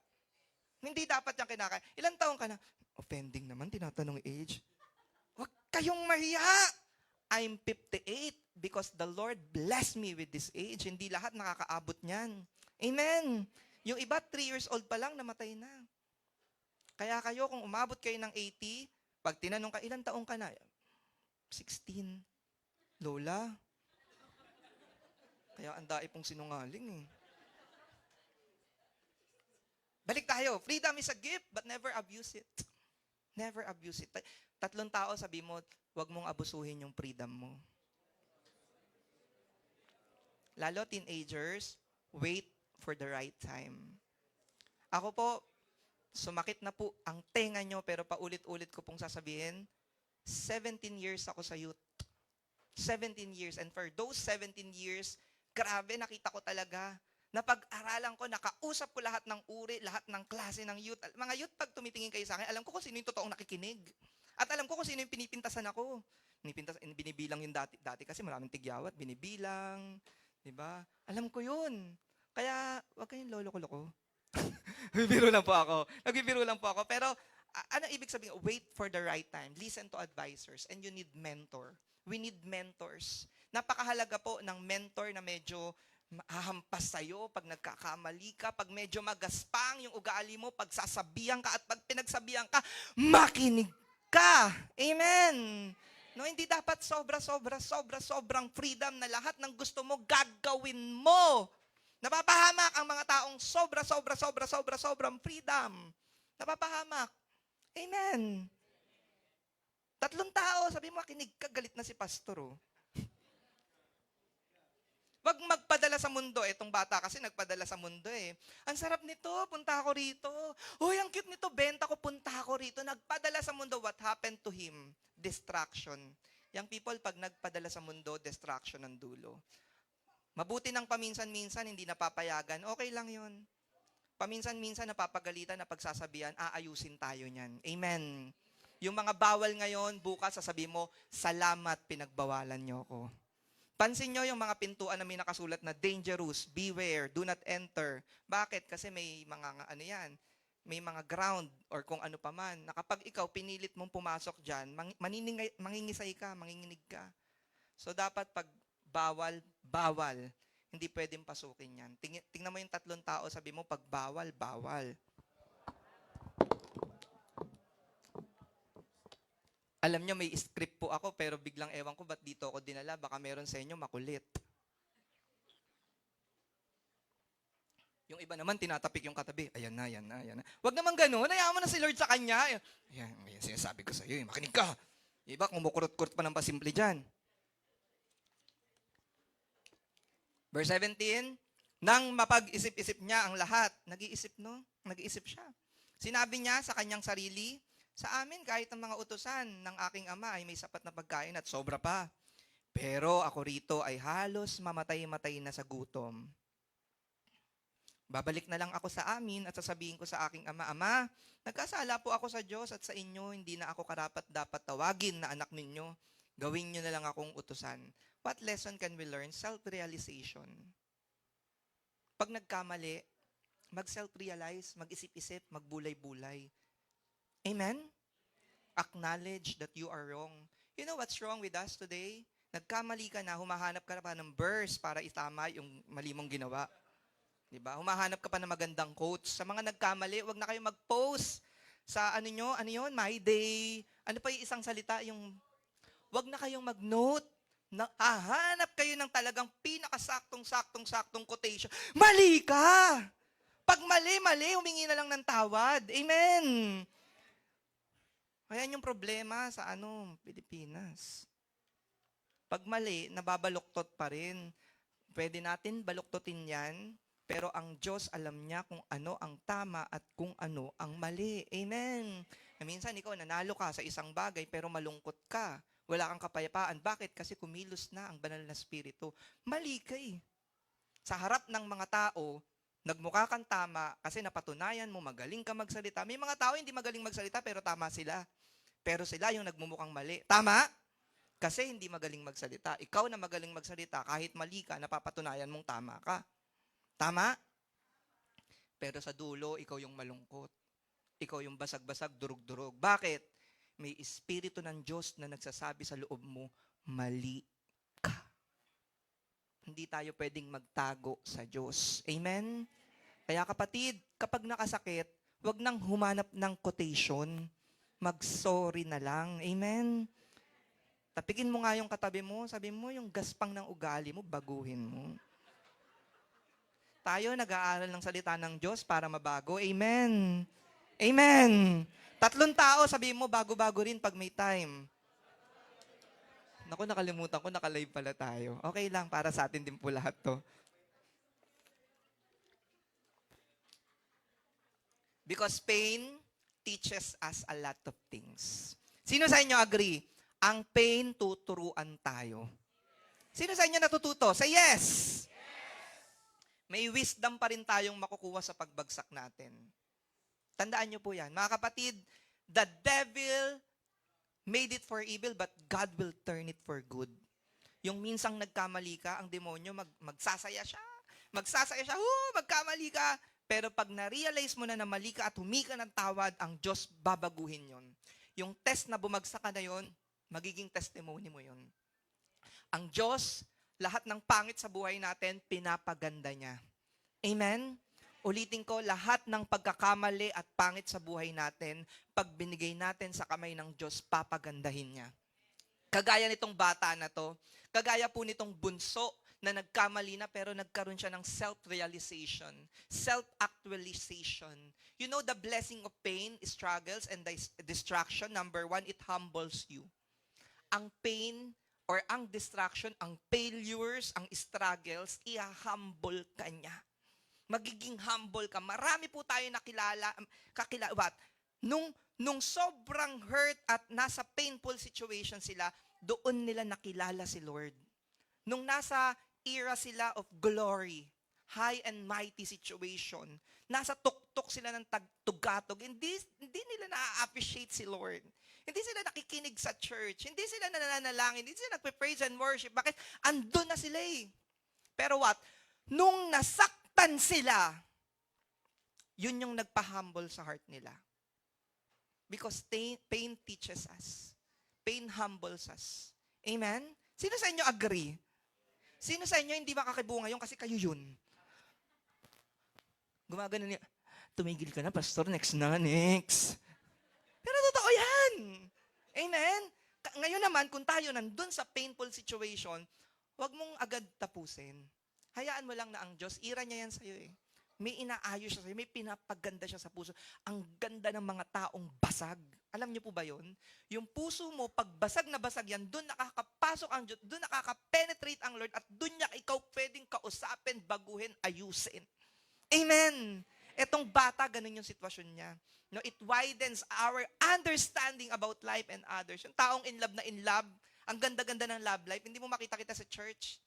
Hindi dapat yung kinakahiya. Ilan taong ka na? Offending naman, tinatanong age. Huwag kayong mahiya. I'm 58 because the Lord blessed me with this age. Hindi lahat nakakaabot niyan. Amen. Yung iba, 3 years old pa lang, namatay na. Kaya kayo, kung umabot kayo ng 80, pag tinanong ka, ilan taong ka na? 16. Lola. Kaya ang dai pong sinungaling eh. Balik tayo. Freedom is a gift, but never abuse it. Never abuse it. 3 tao, sabi mo, huwag mong abusuhin yung freedom mo. Lalo teenagers, wait for the right time. Ako po, sumakit na po ang tenga nyo, pero paulit-ulit ko pong sasabihin, 17 years ako sa youth. 17 years. And for those 17 years, grabe, nakita ko talaga. Napag-aralan ko, nakausap ko lahat ng uri, lahat ng klase ng youth. Mga youth, pag tumitingin kayo sa akin, alam ko kung sino yung totoong nakikinig. At alam ko kung sino yung pinipintasan ako. Binibilang yung dati kasi maraming tigyawat, binibilang. Diba? Alam ko yun. Kaya, wag kayong lolo-loko. Nagbibiro lang po ako. Nagbibiro lang po ako. Pero, ano ibig sabihin? Wait for the right time. Listen to advisors. And you need mentor. We need mentors. Napakahalaga po ng mentor na medyo hahampas sa'yo pag nagkakamali ka, pag medyo magaspang yung ugali mo, pag sasabihan ka at pag pinagsabihan ka, makinig ka. Amen. No, hindi dapat sobrang freedom na lahat ng gusto mo gagawin mo. Napapahamak ang mga taong sobrang freedom. Napapahamak. Amen. 3 tao, sabi mo, kinig ka, galit na si pastor, oh. Wag magpadala sa mundo. Itong bata kasi nagpadala sa mundo eh. Ang sarap nito, punta ako rito. Uy, ang cute nito, benta ko, punta ako rito. Nagpadala sa mundo, what happened to him? Distraction. Young people, pag nagpadala sa mundo, distraction ng dulo. Mabuti ng paminsan-minsan, hindi napapayagan, okay lang yun. Paminsan-minsan, napapagalitan, napagsasabihan, aayusin tayo niyan. Amen. Yung mga bawal ngayon, bukas sasabihin mo, salamat, pinagbawalan niyo ako. Pansin nyo yung mga pintuan na may nakasulat na dangerous, beware, do not enter. Bakit? Kasi may mga may mga ground or kung ano pa man. Na kapag ikaw pinilit mong pumasok dyan, mangingisay ka, manginginig ka. So dapat pag bawal, hindi pwedeng pasukin yan. Tingnan mo yung 3 tao, sabi mo pag bawal. Alam nyo, may script po ako, pero biglang ewan ko ba't dito ako dinala. Baka meron sa inyo makulit. Yung iba naman, tinatapik yung katabi. Ayan na. Wag naman ganun. Hayaan mo na si Lord sa kanya. Ayan, sinasabi ko sa iyo. Makinig ka. Yung iba, kumukurot-kurot pa ng pasimple dyan. Verse 17, nang mapag-isip-isip niya ang lahat, nag-iisip siya. Sinabi niya sa kanyang sarili, sa amin, kahit ang mga utusan ng aking ama ay may sapat na pagkain at sobra pa. Pero ako rito ay halos mamatay-matay na sa gutom. Babalik na lang ako sa amin at sasabihin ko sa aking ama, Ama, nagkasala po ako sa Diyos at sa inyo, hindi na ako karapat-dapat tawagin na anak ninyo. Gawin nyo na lang akong utusan. What lesson can we learn? Self-realization. Pag nagkamali, mag-self-realize, mag-isip-isip, magbulay-bulay. Amen? Acknowledge that you are wrong. You know what's wrong with us today? Nagkamali ka na, humahanap ka na pa ng verse para itama yung mali mong ginawa. 'Di ba? Humahanap ka pa ng magandang quotes. Sa mga nagkamali, wag na kayong mag-post sa ano nyo, ano yun, My Day. Ano pa yung isang salita, yung wag na kayong mag-note. Hanap kayo ng talagang pinakasaktong-saktong quotation. Mali ka! Pag mali, humingi na lang ng tawad. Amen! Kaya yung problema sa Pilipinas. Pag mali, nababaluktot pa rin. Pwede natin baluktotin yan, pero ang Diyos alam niya kung ano ang tama at kung ano ang mali. Amen. Minsan ikaw nanalo ka sa isang bagay pero malungkot ka. Wala kang kapayapaan. Bakit? Kasi kumilos na ang banal na spirito. Mali ka eh. Sa harap ng mga tao, nagmukha kang tama kasi napatunayan mo magaling ka magsalita. May mga tao hindi magaling magsalita pero tama sila. Pero sila yung nagmumukhang mali. Tama? Kasi hindi magaling magsalita. Ikaw na magaling magsalita, kahit mali ka, napapatunayan mong tama ka. Tama? Pero sa dulo, ikaw yung malungkot. Ikaw yung basag-basag, durug-durug. Bakit? May espiritu ng Diyos na nagsasabi sa loob mo, mali ka. Hindi tayo pwedeng magtago sa Diyos. Amen? Kaya kapatid, kapag nakasakit, wag nang humanap ng quotation. Mag-sorry na lang. Amen? Tapikin mo nga yung katabi mo, sabi mo, yung gaspang ng ugali mo, baguhin mo. Tayo nag-aaral ng salita ng Diyos para mabago. Amen. Amen. 3 tao, sabi mo, bago-bago rin pag may time. Naku, nakalimutan ko, naka-live pala tayo. Okay lang, para sa atin din po lahat to. Because pain teaches us a lot of things. Sino sa inyo agree? Ang pain, tuturuan tayo. Sino sa inyo natututo? Say yes! May wisdom pa rin tayong makukuha sa pagbagsak natin. Tandaan nyo po yan. Mga kapatid, the devil made it for evil, but God will turn it for good. Yung minsang nagkamali ka, ang demonyo, magsasaya siya. Magsasaya siya, magkamali ka. Pero pag na-realize mo na na mali ka at humika ng tawad, ang Diyos babaguhin yon. Yung test na bumagsak ka na yon, magiging testimony mo yon. Ang Diyos, lahat ng pangit sa buhay natin, pinapaganda niya. Amen? Ulitin ko, lahat ng pagkakamali at pangit sa buhay natin, pag binigay natin sa kamay ng Diyos, papagandahin niya. Kagaya nitong bata na to, kagaya po nitong bunso na nagkamali na pero nagkaroon siya ng self-realization, self-actualization. You know the blessing of pain, struggles, and distraction. Number 1, it humbles you. Ang pain or ang distraction, ang failures, ang struggles, i-humble ka niya. Magiging humble ka. Marami po tayo kakilala. Nung sobrang hurt at nasa painful situation sila, doon nila nakilala si Lord. Nung nasa era sila of glory, high and mighty situation, nasa tuktok sila ng tugatog, hindi nila na-appreciate si Lord. Hindi sila nakikinig sa church. Hindi sila nananalangin. Hindi sila nagpe-praise and worship. Bakit? Andun na sila eh. Pero what? Nung nasaktan sila, yun yung nagpa-humble sa heart nila. Because pain teaches us. Pain humbles us. Amen? Sino sa inyo agree? Sino sa inyo hindi makakibunga yun kasi kayo yun? Gumagano niya, tumigil ka na, pastor, next. Pero totoo yan. Amen? Ngayon naman, kung tayo nandun sa painful situation, huwag mong agad tapusin. Hayaan mo lang na ang Diyos, ira niya yan sa'yo eh. May inaayos siya sa'yo, may pinapaganda siya sa puso. Ang ganda ng mga taong basag. Alam niyo po ba yun? Yung puso mo, pag basag na basag yan, doon nakakapasok ang Diyos, doon nakakapenetrate ang Lord, at doon niya ikaw pwedeng kausapin, baguhin, ayusin. Amen! Etong bata, ganun yung sitwasyon niya. No, it widens our understanding about life and others. Yung taong in love, ang ganda-ganda ng love life, hindi mo makita-kita sa church.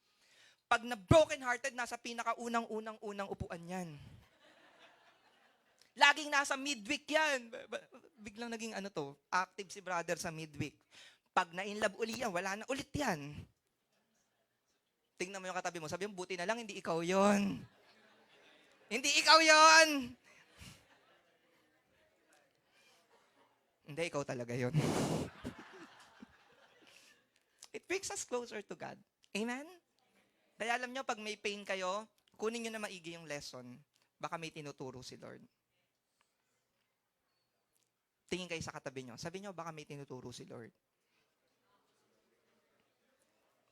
Pag na broken-hearted, nasa pinaka-unang upuan yan. Laging nasa midweek yan. Biglang naging active si brother sa midweek. Pag na-inlove uli yan, wala na ulit yan. Tingnan mo yung katabi mo, sabi mo, buti na lang, hindi ikaw yon. Hindi ikaw yon. Hindi, ikaw talaga yon. It brings us closer to God. Amen? Kaya alam nyo, pag may pain kayo, kunin nyo na maigi yung lesson. Baka may tinuturo si Lord. Tingin kayo sa katabi nyo. Sabi nyo, baka may tinuturo si Lord.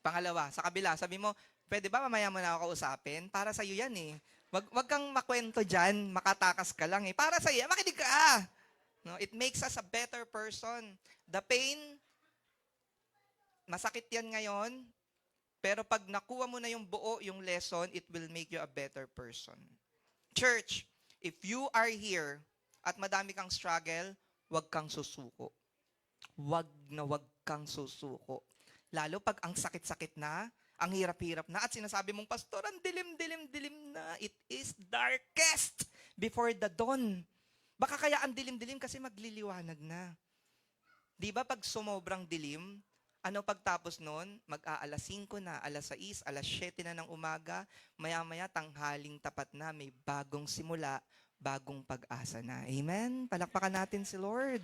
Pangalawa, sa kabila, sabi mo, pwede ba mamaya mo na ako kausapin? Para sa'yo yan eh. Wag kang makwento dyan, makatakas ka lang eh. Para sa'yo, makinig ka. No, it makes us a better person. The pain, masakit yan ngayon, pero pag nakuha mo na yung buo, yung lesson, it will make you a better person. Church, if you are here at madami kang struggle, wag kang susuko. Wag kang susuko. Lalo pag ang sakit-sakit na, ang hirap-hirap na, at sinasabi mong, Pastor, ang dilim na. It is darkest before the dawn. Baka kaya ang dilim-dilim kasi magliliwanag na. Di ba pag sumobrang dilim, ano pagtapos nun? Mag-aalas 5 na, alas 6, alas 7 na ng umaga, maya-maya tanghaling tapat na, may bagong simula, bagong pag-asa na. Amen? Palakpakan natin si Lord.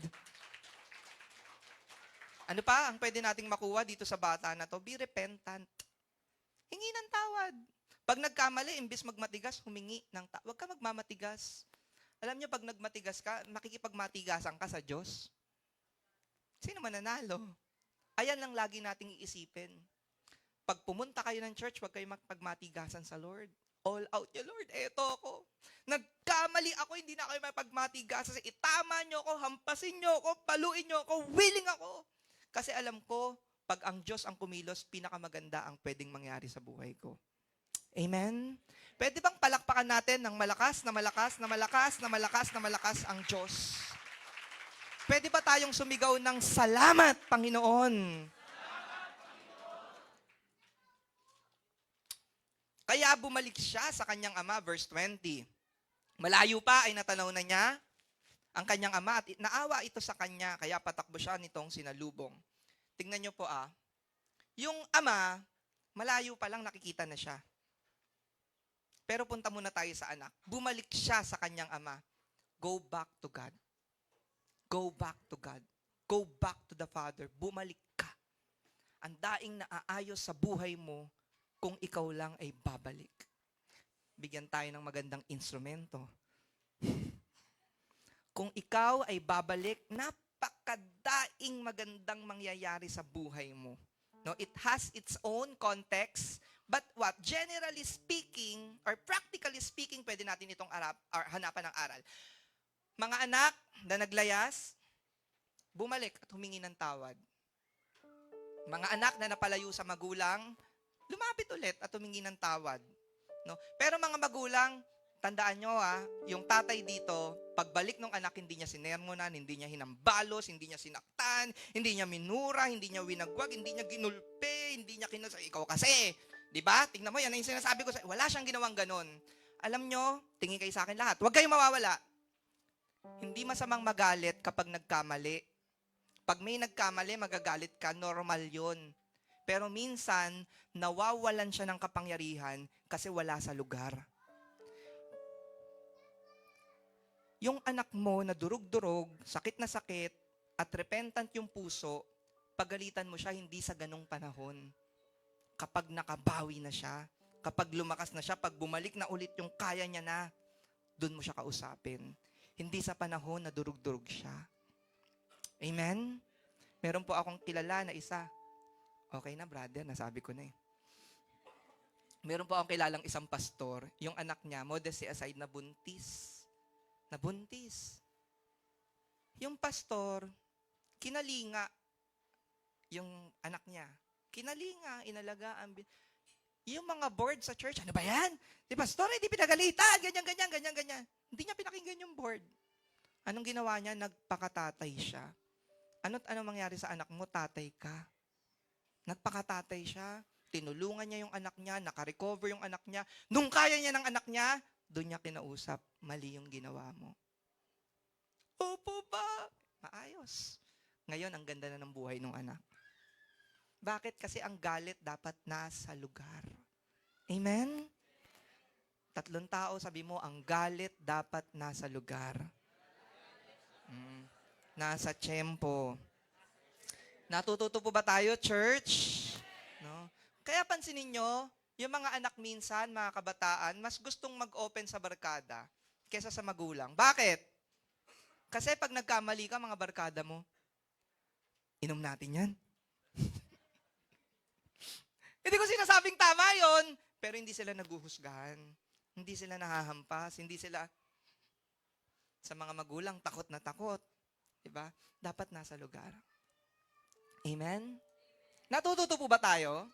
Ano pa ang pwede nating makuha dito sa bata na to? Be repentant. Hingi ng tawad. Pag nagkamali, imbis magmatigas, humingi ng tawad. Huwag ka magmamatigas. Alam niyo, pag nagmatigas ka, makikipagmatigasan ka sa Diyos. Sino mananalo? Ayan lang lagi nating iisipin. Pag pumunta kayo ng church, huwag kayo magpagmatigasan sa Lord. All out niyo, Lord, eto ako. Nagkamali ako, hindi na kayo mapagmatigasan. Itama niyo ako, hampasin niyo ako, paluin niyo ako, willing ako. Kasi alam ko, pag ang Diyos ang kumilos, pinakamaganda ang pwedeng mangyari sa buhay ko. Amen? Pwede bang palakpakan natin ng malakas na malakas na malakas na malakas na malakas ang Diyos? Pwede ba tayong sumigaw ng salamat, Panginoon? Kaya bumalik siya sa kanyang ama, verse 20. Malayo pa ay natanaw na niya ang kanyang ama at naawa ito sa kanya, kaya patakbo siya nitong sinalubong. Tingnan niyo po yung ama, malayo pa lang nakikita na siya. Pero punta muna tayo sa anak. Bumalik siya sa kanyang ama. Go back to God. Go back to God. Go back to the Father. Bumalik ka. Ang daing naaayos sa buhay mo kung ikaw lang ay babalik. Bigyan tayo ng magandang instrumento. Kung ikaw ay babalik, napakadaing magandang mangyayari sa buhay mo. No, it has its own context, but what? Generally speaking, or practically speaking, pwede natin itong hanapan ng aral. Mga anak na naglayas, bumalik at humingi ng tawad. Mga anak na napalayo sa magulang, lumapit ulit at humingi ng tawad. No? Pero mga magulang, tandaan nyo yung tatay dito, pagbalik ng anak, hindi niya sinermonan, hindi niya hinambalos, hindi niya sinaktan, hindi niya minura, hindi niya winagwag, hindi niya ginulpe, hindi niya ikaw kasi. Diba? Tingnan mo, yan yung sinasabi ko. Wala siyang ginawang ganun. Alam nyo, tingin kayo sa akin lahat. Huwag kayong mawawala. Hindi masamang magalit kapag nagkamali. Pag may nagkamali, magagalit ka, normal yun. Pero minsan, nawawalan siya ng kapangyarihan kasi wala sa lugar. Yung anak mo na durug-durug, sakit na sakit, at repentant yung puso, pagalitan mo siya hindi sa ganong panahon. Kapag nakabawi na siya, kapag lumakas na siya, pag bumalik na ulit yung kaya niya na, dun mo siya kausapin. Hindi sa panahon na durug-durug siya. Amen? Meron po akong kilala na isa. Okay na, brother, nasabi ko na eh. Meron po akong kilalang isang pastor, yung anak niya, modesty aside, nabuntis. Nabuntis. Yung pastor, kinalinga yung anak niya. Kinalinga, inalagaan. Yung mga board sa church, ano ba yan? Di pastor, hindi pinagalitan, ganyan. Hindi niya pinakinggan yung board. Anong ginawa niya? Nagpakatatay siya. Ano't ano mangyari sa anak mo? Tatay ka. Nagpakatatay siya. Tinulungan niya yung anak niya, nakarecover yung anak niya. Nung kaya niya ng anak niya, doon niya kinausap, mali yung ginawa mo. Opo ba? Maayos. Ngayon, ang ganda na ng buhay ng anak. Bakit? Kasi ang galit dapat nasa lugar. Amen? 3 tao, sabi mo, ang galit dapat nasa lugar. Nasa tiyempo. Natututo po ba tayo, church? No? Kaya pansinin nyo, Yung mga anak minsan, mga kabataan, mas gustong mag-open sa barkada kesa sa magulang. Bakit? Kasi pag nagkamali ka, mga barkada mo, inom natin yan. Hindi ko sinasabing tama yon, pero hindi sila naguhusgahan. Hindi sila nahahampas. Hindi sila sa mga magulang takot na takot. Diba? Dapat nasa lugar. Amen? Natututo po ba tayo?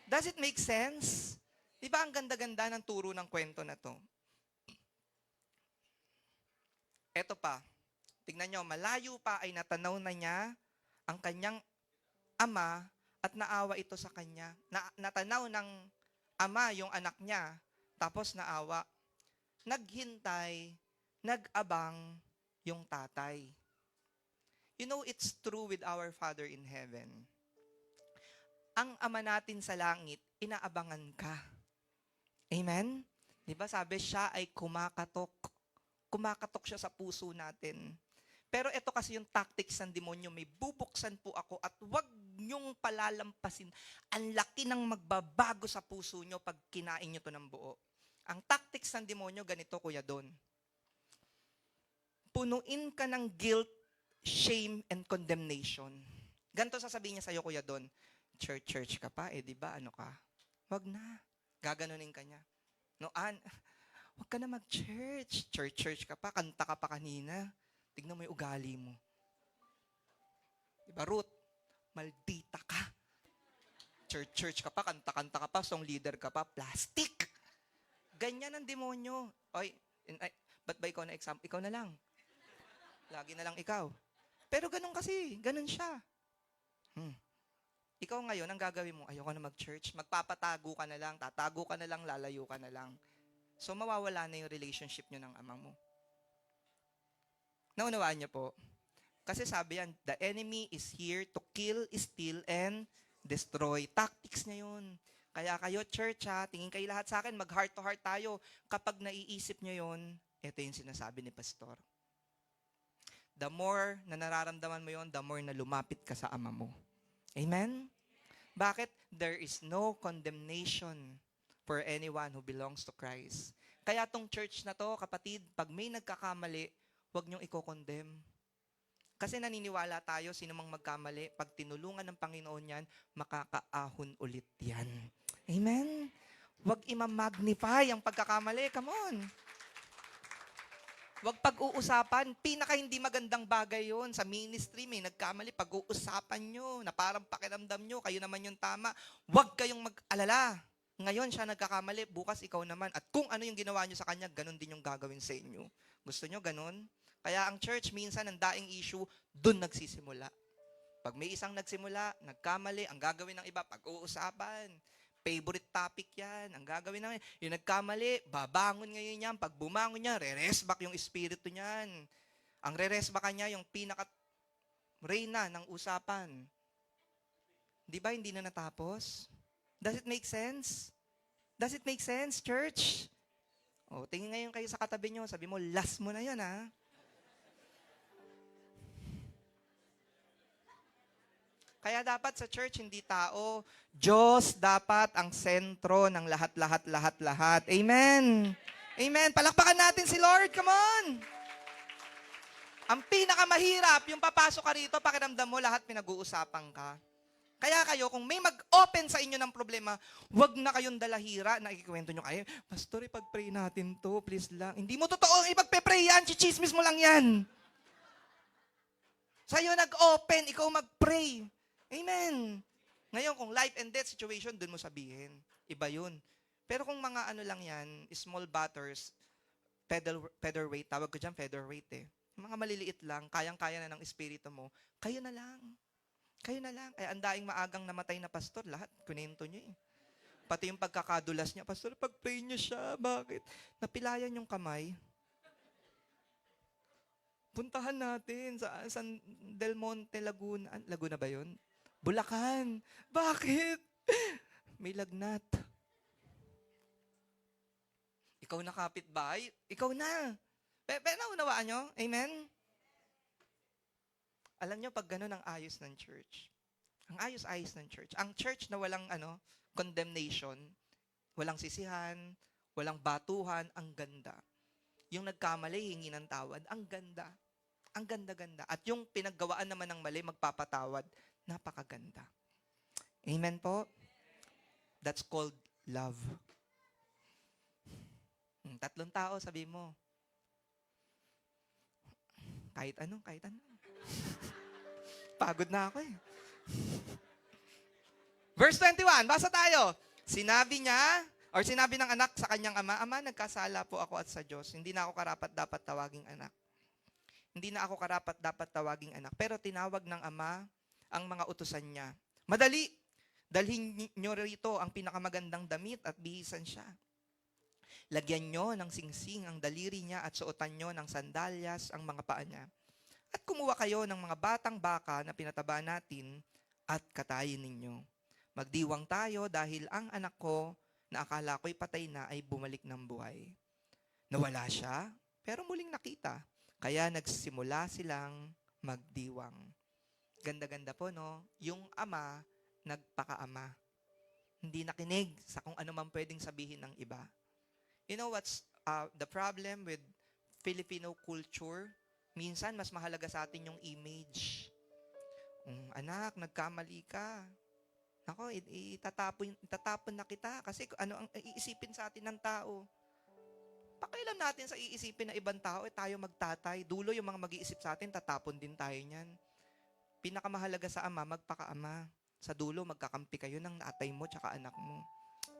Does it make sense? Diba ang ganda-ganda ng turo ng kwento na to? Eto pa. Tignan nyo, malayo pa ay natanaw na niya ang kanyang ama at naawa ito sa kanya. Natanaw ng ama yung anak niya, tapos naawa. Naghintay, nag-abang yung tatay. You know, it's true with our Father in heaven. Ang ama natin sa langit, inaabangan ka. Amen? Di ba sabi, siya ay kumakatok. Kumakatok siya sa puso natin. Pero ito kasi yung tactics ng demonyo, may bubuksan po ako at wag niyong palalampasin. Ang laki ng magbabago sa puso niyo pag kinain niyo to ng buo. Ang tactics ng demonyo, ganito, Kuya Don. Punuin ka ng guilt, shame, and condemnation. Ganito sasabihin niya sa'yo, Kuya Don. Church ka pa, di ba? Ano ka? Wag na. Gaganunin ka niya. Wag ka na mag-church. Church ka pa, kanta ka pa kanina. Tignan mo yung ugali mo. Diba, Ruth? Maldita ka. Church ka pa, kanta-kanta ka pa, song leader ka pa, plastic. Ganyan ang demonyo. Ba't ba ikaw na example? Ikaw na lang. Lagi na lang ikaw. Pero ganun kasi, ganun siya. Ikaw ngayon, ang gagawin mo, ayoko na mag-church, magpapatago ka na lang, tatago ka na lang, lalayo ka na lang. So, mawawala na yung relationship nyo ng ama mo. Naunawaan niyo po? Kasi sabi yan, the enemy is here to kill, steal, and destroy. Tactics niya yun. Kaya kayo, church tingin kayo lahat sa akin, mag-heart to heart tayo. Kapag naiisip niyo yun, ito yung sinasabi ni Pastor. The more na nararamdaman mo yun, the more na lumapit ka sa ama mo. Amen? Bakit? There is no condemnation for anyone who belongs to Christ. Kaya tong church na to, kapatid, pag may nagkakamali, huwag niyong i-condemn. Kasi naniniwala tayo, sino mang magkamali, pag tinulungan ng Panginoon yan, makakaahon ulit yan. Amen? Huwag ima-magnify ang pagkakamali. Come on. Huwag pag-uusapan. Pinaka hindi magandang bagay yon sa ministry. May nagkamali, pag-uusapan nyo, na parang pakiramdam nyo, kayo naman yung tama. Huwag kayong mag-alala. Ngayon siya nagkakamali, bukas ikaw naman. At kung ano yung ginawa nyo sa kanya, ganun din yung gagawin sa inyo. Gusto nyo ganun? Kaya ang church, minsan, ang daing issue, dun nagsisimula. Pag may isang nagsimula, nagkamali, ang gagawin ng iba, pag-uusapan. Favorite topic yan. Ang gagawin namin, yung nagkamali, babangon ngayon yan. Pag bumangon niya, re-resback yung espiritu niyan. Ang re-resback niya, yung pinaka-reyna ng usapan. Di ba hindi na natapos? Does it make sense? Does it make sense, church? O, tingin ngayon kayo sa katabi nyo, sabi mo, last mo na yan, ha? Kaya dapat sa church, hindi tao. Diyos dapat ang sentro ng lahat. Amen. Amen. Palakpakan natin si Lord. Come on. Ang pinakamahirap, yung papasok ka rito, pakiramdam mo, lahat pinag-uusapan ka. Kaya kayo, kung may mag-open sa inyo ng problema, huwag na kayong dalahira na ikikwento nyo kayo, Pastor, ipag-pray natin to, please lang. Hindi mo totoo ipag-pray yan, chichismis mo lang yan. Sa'yo nag-open, ikaw mag-pray. Amen. Ngayon, kung life and death situation, dun mo sabihin. Iba yun. Pero kung mga ano lang yan, small batters, featherweight, tawag ko dyan, featherweight Mga maliliit lang, kayang-kaya na ng espiritu mo, kayo na lang. Kayo na lang. Kaya ang daing maagang namatay na pastor, lahat, kunento nyo Pati yung pagkakadulas niya, Pastor, pag-pray niyo siya, bakit? Napilayan yung kamay. Puntahan natin sa San Del Monte, Laguna. Laguna ba yun? Bulacan. Bakit? May lagnat. Ikaw na kapitbahay? Ikaw na. Pero naunawaan nyo? Amen? Alam nyo, pag gano'n ang ayos ng church, ang ayos-ayos ng church, ang church na walang condemnation, Walang sisihan, walang batuhan, ang ganda. Yung nagkamali, hingi ng tawad, ang ganda. Ang ganda-ganda. At yung pinaggawaan naman ng mali, magpapatawad, napakaganda. Amen po? That's called love. Tatlong tao, sabi mo. Kahit ano, kahit ano. Pagod na ako eh. Verse 21, basa tayo. Sinabi niya, or sinabi ng anak sa kanyang ama, Ama, nagkasala po ako at sa Diyos. Hindi na ako karapat-dapat tawaging anak. Hindi na ako karapat-dapat tawaging anak. Pero tinawag ng ama ang mga utusan niya. Madali, dalhin niyo rito ang pinakamagandang damit at bihisan siya. Lagyan niyo ng singsing ang daliri niya at suotan niyo ng sandalyas ang mga paa niya. At kumuha kayo ng mga batang baka na pinataba natin at katayin ninyo. Magdiwang tayo dahil ang anak ko na akala ko'y patay na ay bumalik ng buhay. Nawala siya, pero muling nakita. Kaya nagsimula silang magdiwang. Ganda-ganda po, no? Yung ama, nagpakaama. Hindi nakinig sa kung ano man pwedeng sabihin ng iba. You know what's the problem with Filipino culture? Minsan, mas mahalaga sa atin yung image. Anak, nagkamali ka. Ako, itatapon na kita kasi ano ang iisipin sa atin ng tao. Pakailan natin sa iisipin ng ibang tao, tayo magtatay. Dulo yung mga mag-iisip sa atin, tatapon din tayo niyan. Pinakamahalaga sa ama, magpakaama. Sa dulo, magkakampi kayo ng atay mo tsaka anak mo.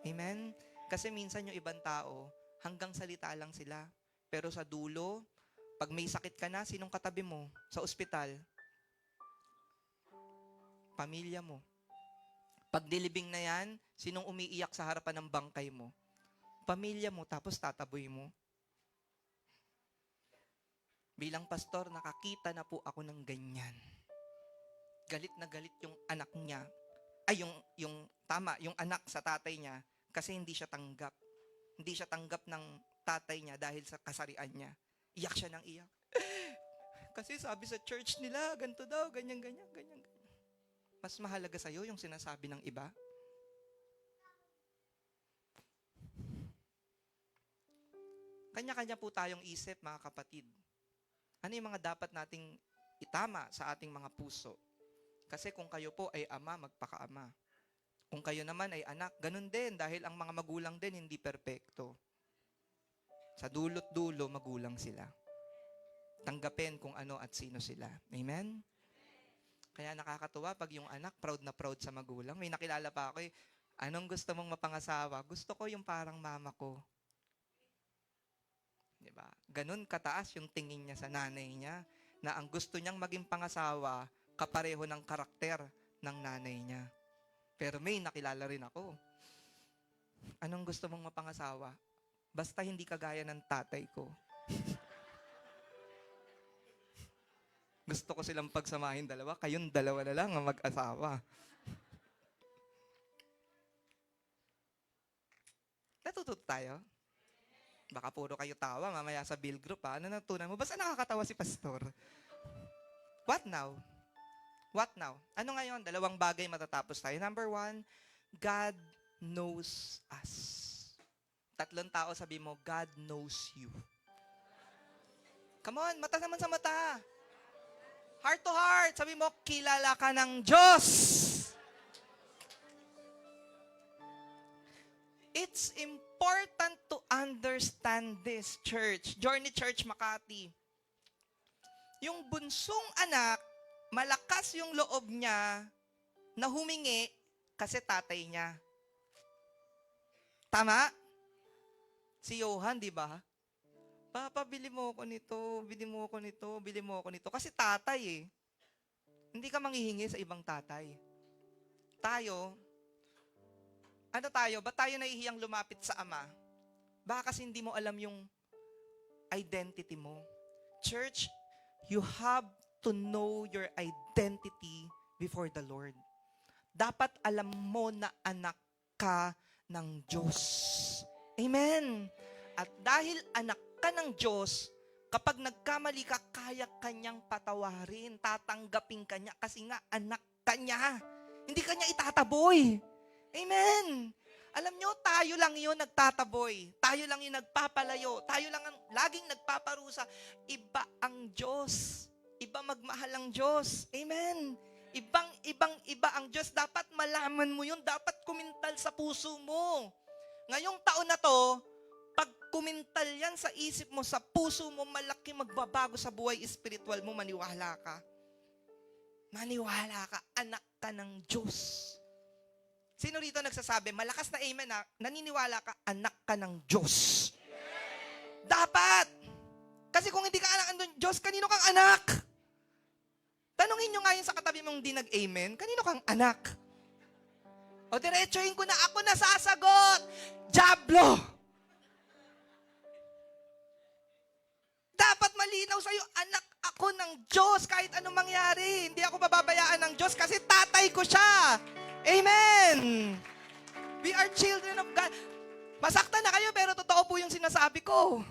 Amen? Kasi minsan yung ibang tao, hanggang salita lang sila. Pero sa dulo, pag may sakit ka na, sinong katabi mo? Sa ospital? Pamilya mo. Pag dilibing na yan, sinong umiiyak sa harapan ng bangkay mo? Pamilya mo, tapos tataboy mo. Bilang pastor, nakakita na po ako ng ganyan. Galit na galit yung anak niya. Ay, yung anak sa tatay niya, kasi hindi siya tanggap. Hindi siya tanggap ng tatay niya dahil sa kasarian niya. Iyak siya ng iyak. Kasi sabi sa church nila, ganito daw, ganyan. Mas mahalaga sa'yo yung sinasabi ng iba. Kanya-kanya po tayong isip, mga kapatid. Ano yung mga dapat nating itama sa ating mga puso? Kasi kung kayo po ay ama, magpakaama. Kung kayo naman ay anak, ganun din dahil ang mga magulang din hindi perpekto. Sa dulot dulo, magulang sila. Tanggapin kung ano at sino sila. Amen? Kaya nakakatuwa pag yung anak proud na proud sa magulang. May nakilala pa ako anong gusto mong mapangasawa? Gusto ko yung parang mama ko. Diba? Ganun kataas yung tingin niya sa nanay niya na ang gusto niyang maging pangasawa kapareho ng karakter ng nanay niya. Pero may nakilala rin ako. Anong gusto mong mapangasawa? Basta hindi kagaya ng tatay ko. Gusto ko silang pagsamahin dalawa, kayong dalawa na lang ang mag-asawa. Natututo tayo? Baka puro kayo tawa mamaya sa Bill Group ha. Ano natutunan mo? Basta nakakatawa si Pastor. What now? What now? Ano ngayon? Dalawang bagay matatapos tayo. Number 1, God knows us. Tatlong tao sabi mo, God knows you. Come on, mata naman sa mata. Heart to heart, sabi mo, kilala ka ng Diyos. It's important to understand this, church. Journey Church Makati. Yung bunsong anak, malakas yung loob niya na humingi kasi tatay niya. Tama? Si Johan, di ba? Papa, bili mo ako nito, bili mo ako nito, bili mo ako nito. Kasi tatay eh. Hindi ka manghihingi sa ibang tatay. Tayo, ano tayo? Ba't tayo nahihiyang lumapit sa ama? Baka kasi hindi mo alam yung identity mo. Church, you have to know your identity before the Lord. Dapat alam mo na anak ka ng Diyos. Amen. At dahil anak ka ng Diyos, kapag nagkamali ka, kaya kanyang patawarin, tatanggapin kanya kasi nga anak ka niya. Hindi kanya itataboy. Amen. Alam nyo, tayo lang yun nagtataboy. Tayo lang yung nagpapalayo. Tayo lang ang laging nagpaparusa. Iba ang Diyos. Iba magmahal ang Diyos. Amen. Iba ang Diyos. Dapat malaman mo yun. Dapat kumintal sa puso mo. Ngayong taon na to, pag kumintal yan sa isip mo, sa puso mo, malaki magbabago sa buhay spiritual mo. Maniwala ka. Maniwala ka. Anak ka ng Diyos. Sino rito nagsasabi, malakas na amen na, naniniwala ka, anak ka ng Diyos. Dapat. Kasi kung hindi ka anak ng Diyos, kanino kang anak? Tanungin nyo nga yun sa katabi mong di nag-amen, kanino kang anak? O diretsuhin ko na, ako na sasagot. Diablo! Dapat malinaw sa'yo, anak ako ng Diyos kahit anong mangyari. Hindi ako bababayaan ng Diyos kasi tatay ko siya. Amen! We are children of God. Masaktan na kayo pero totoo po yung sinasabi ko.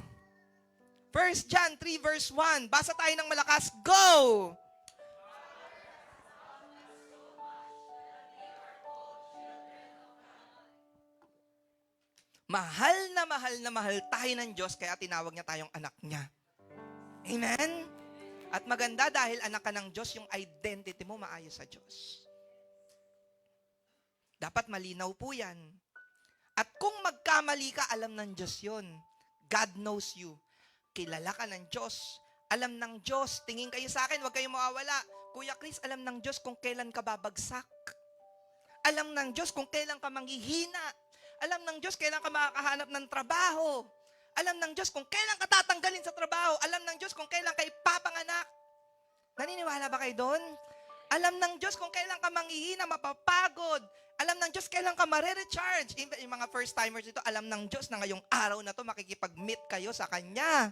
1 John 3 verse 1. Basa tayo ng malakas. Go! Mahal na mahal tayo ng Diyos kaya tinawag niya tayong anak niya. Amen? At maganda dahil anak ka ng Diyos, yung identity mo maayos sa Diyos. Dapat malinaw po yan. At kung magkamali ka, alam ng Diyos yun. God knows you. Kilala ka ng Diyos. Alam ng Diyos. Tingin kayo sa akin, huwag kayong mawawala. Kuya Chris, alam ng Diyos kung kailan ka babagsak. Alam ng Diyos kung kailan ka manghihina. Alam ng Diyos kailan ka makakahanap ng trabaho. Alam ng Diyos kung kailan ka tatanggalin sa trabaho. Alam ng Diyos kung kailan ka ipapanganak. Naniniwala ba kayo doon? Alam ng Diyos kung kailan ka manghihina, mapapagod. Alam ng Diyos kailan ka mare-recharge. Yung mga first-timers dito, alam ng Diyos na ngayong araw na to makikipag-meet kayo sa Kanya.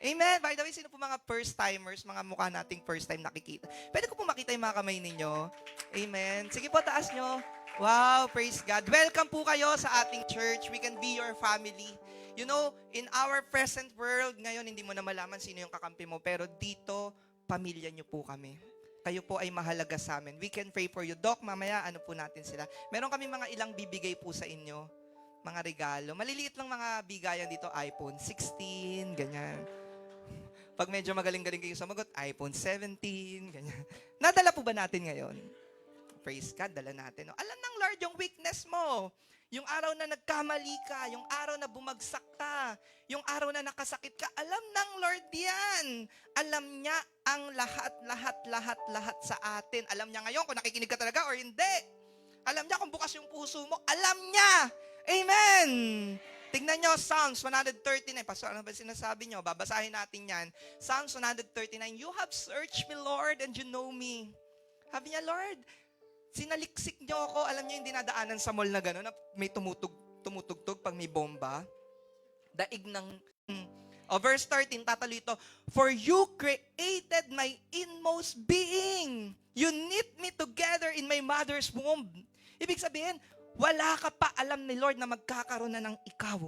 Amen. By the way, sino po mga first-timers, mga mukha nating first-time nakikita? Pwede ko po makita yung mga kamay ninyo. Amen. Sige po, taas nyo. Wow, praise God. Welcome po kayo sa ating church. We can be your family. You know, in our present world, ngayon hindi mo na malaman sino yung kakampi mo, pero dito, pamilya nyo po kami. Kayo po ay mahalaga sa amin. We can pray for you. Doc, mamaya ano po natin sila. Meron kami mga ilang bibigay po sa inyo. Mga regalo. Maliliit lang mga bigayan dito. iPhone 16, ganyan. Pag medyo magaling-galing kayo sumagot, iPhone 17, ganyan. Nadala po ba natin ngayon? Praise God, dala natin. No? Alam ng Lord yung weakness mo. Yung araw na nagkamali ka, yung araw na bumagsak ka, yung araw na nakasakit ka, alam ng Lord yan. Alam niya ang lahat sa atin. Alam niya ngayon kung nakikinig ka talaga or hindi. Alam niya kung bukas yung puso mo. Alam niya. Amen. Tignan niyo, Psalms 139. Pastor, ano ba sinasabi niyo? Babasahin natin yan. Psalms 139. You have searched me, Lord, and you know me. Sabi niya, Lord, sinaliksik niyo ako. Alam niyo yung dinadaanan sa mall na gano'n, na may tumutugtog pag may bomba. Daig ng... verse 13, tatalo ito. For you created my inmost being. You knit me together in my mother's womb. Ibig sabihin, wala ka pa alam ni Lord na magkakaroon na ng ikaw.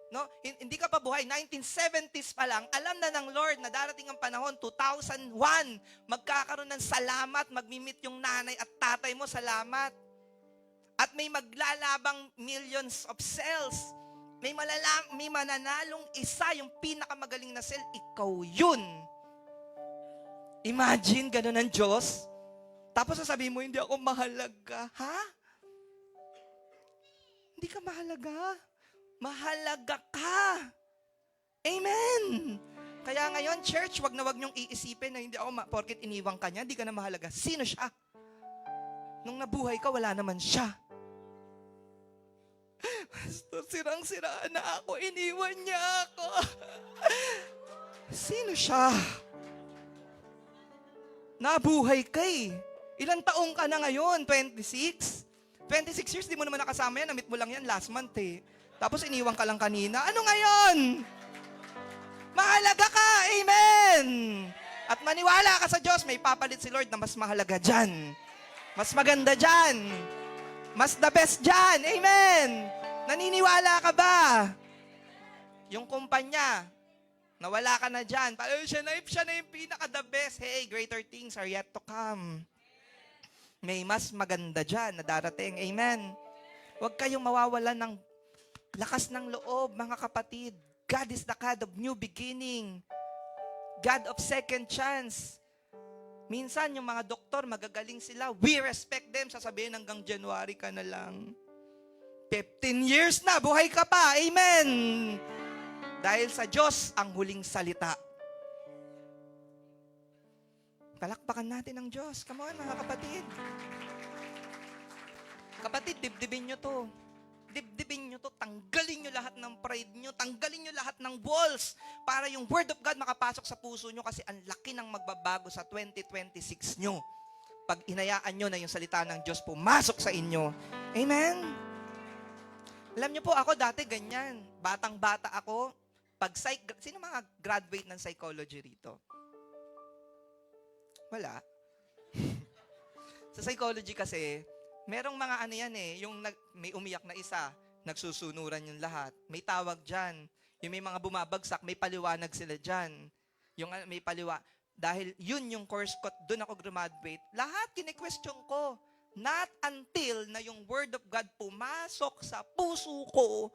No? Hindi ka pa buhay. 1970s pa lang, alam na ng Lord na darating ang panahon, 2001, magkakaroon ng salamat, magmimit yung nanay at tatay mo, salamat. At may maglalabang millions of cells. May mananalong isa, yung pinakamagaling na cell, ikaw yun. Imagine, ganun ang Diyos. Tapos sasabihin mo, hindi ako mahalaga. Ha? Hindi ka mahalaga. Mahalaga ka. Amen. Kaya ngayon, church, wag niyong iisipin na hindi ako, porket iniwang ka niya, hindi ka na mahalaga. Sino siya? Nung nabuhay ka, wala naman siya. Pastor, sirang-siraan na ako, iniwan niya ako. Sino siya? Nabuhay ka eh. Ilang taong ka na ngayon? 26? 26 years, di mo naman nakasama yan. Namit mo lang yan last month eh. Tapos iniwan ka lang kanina. Ano ngayon? Mahalaga ka. Amen. At maniwala ka sa Diyos, may papalit si Lord na mas mahalaga dyan. Mas maganda dyan. Mas the best dyan. Amen. Naniniwala ka ba? Yung kumpanya, nawala ka na dyan. Siya na yung pinaka-the best. Hey, greater things are yet to come. May mas maganda dyan na darating. Amen. Huwag kayong mawawalan ng lakas ng loob, mga kapatid. God is the God of new beginning. God of second chance. Minsan, yung mga doktor, magagaling sila. We respect them. Sasabihin hanggang January ka na lang. 15 years na, buhay ka pa. Amen. Dahil sa Diyos, ang huling salita. Palakpakan natin ang Diyos. Come on, mga kapatid. Kapatid, dibdibin nyo to. Dibdibin nyo to. Tanggalin nyo lahat ng pride nyo. Tanggalin nyo lahat ng walls para yung Word of God makapasok sa puso nyo kasi ang laki ng magbabago sa 2026 nyo. Pag inayaan nyo na yung salita ng Diyos pumasok sa inyo. Amen? Alam nyo po, ako dati ganyan. Batang-bata ako. Sino mga graduate ng psychology rito? Wala. Sa psychology kasi, merong mga ano yan yung may umiyak na isa, nagsusunuran yung lahat. May tawag dyan. Yung may mga bumabagsak, may paliwanag sila dyan. Yung may dahil yun yung course ko, doon ako graduate. Lahat kine-question ko. Not until na yung Word of God pumasok sa puso ko.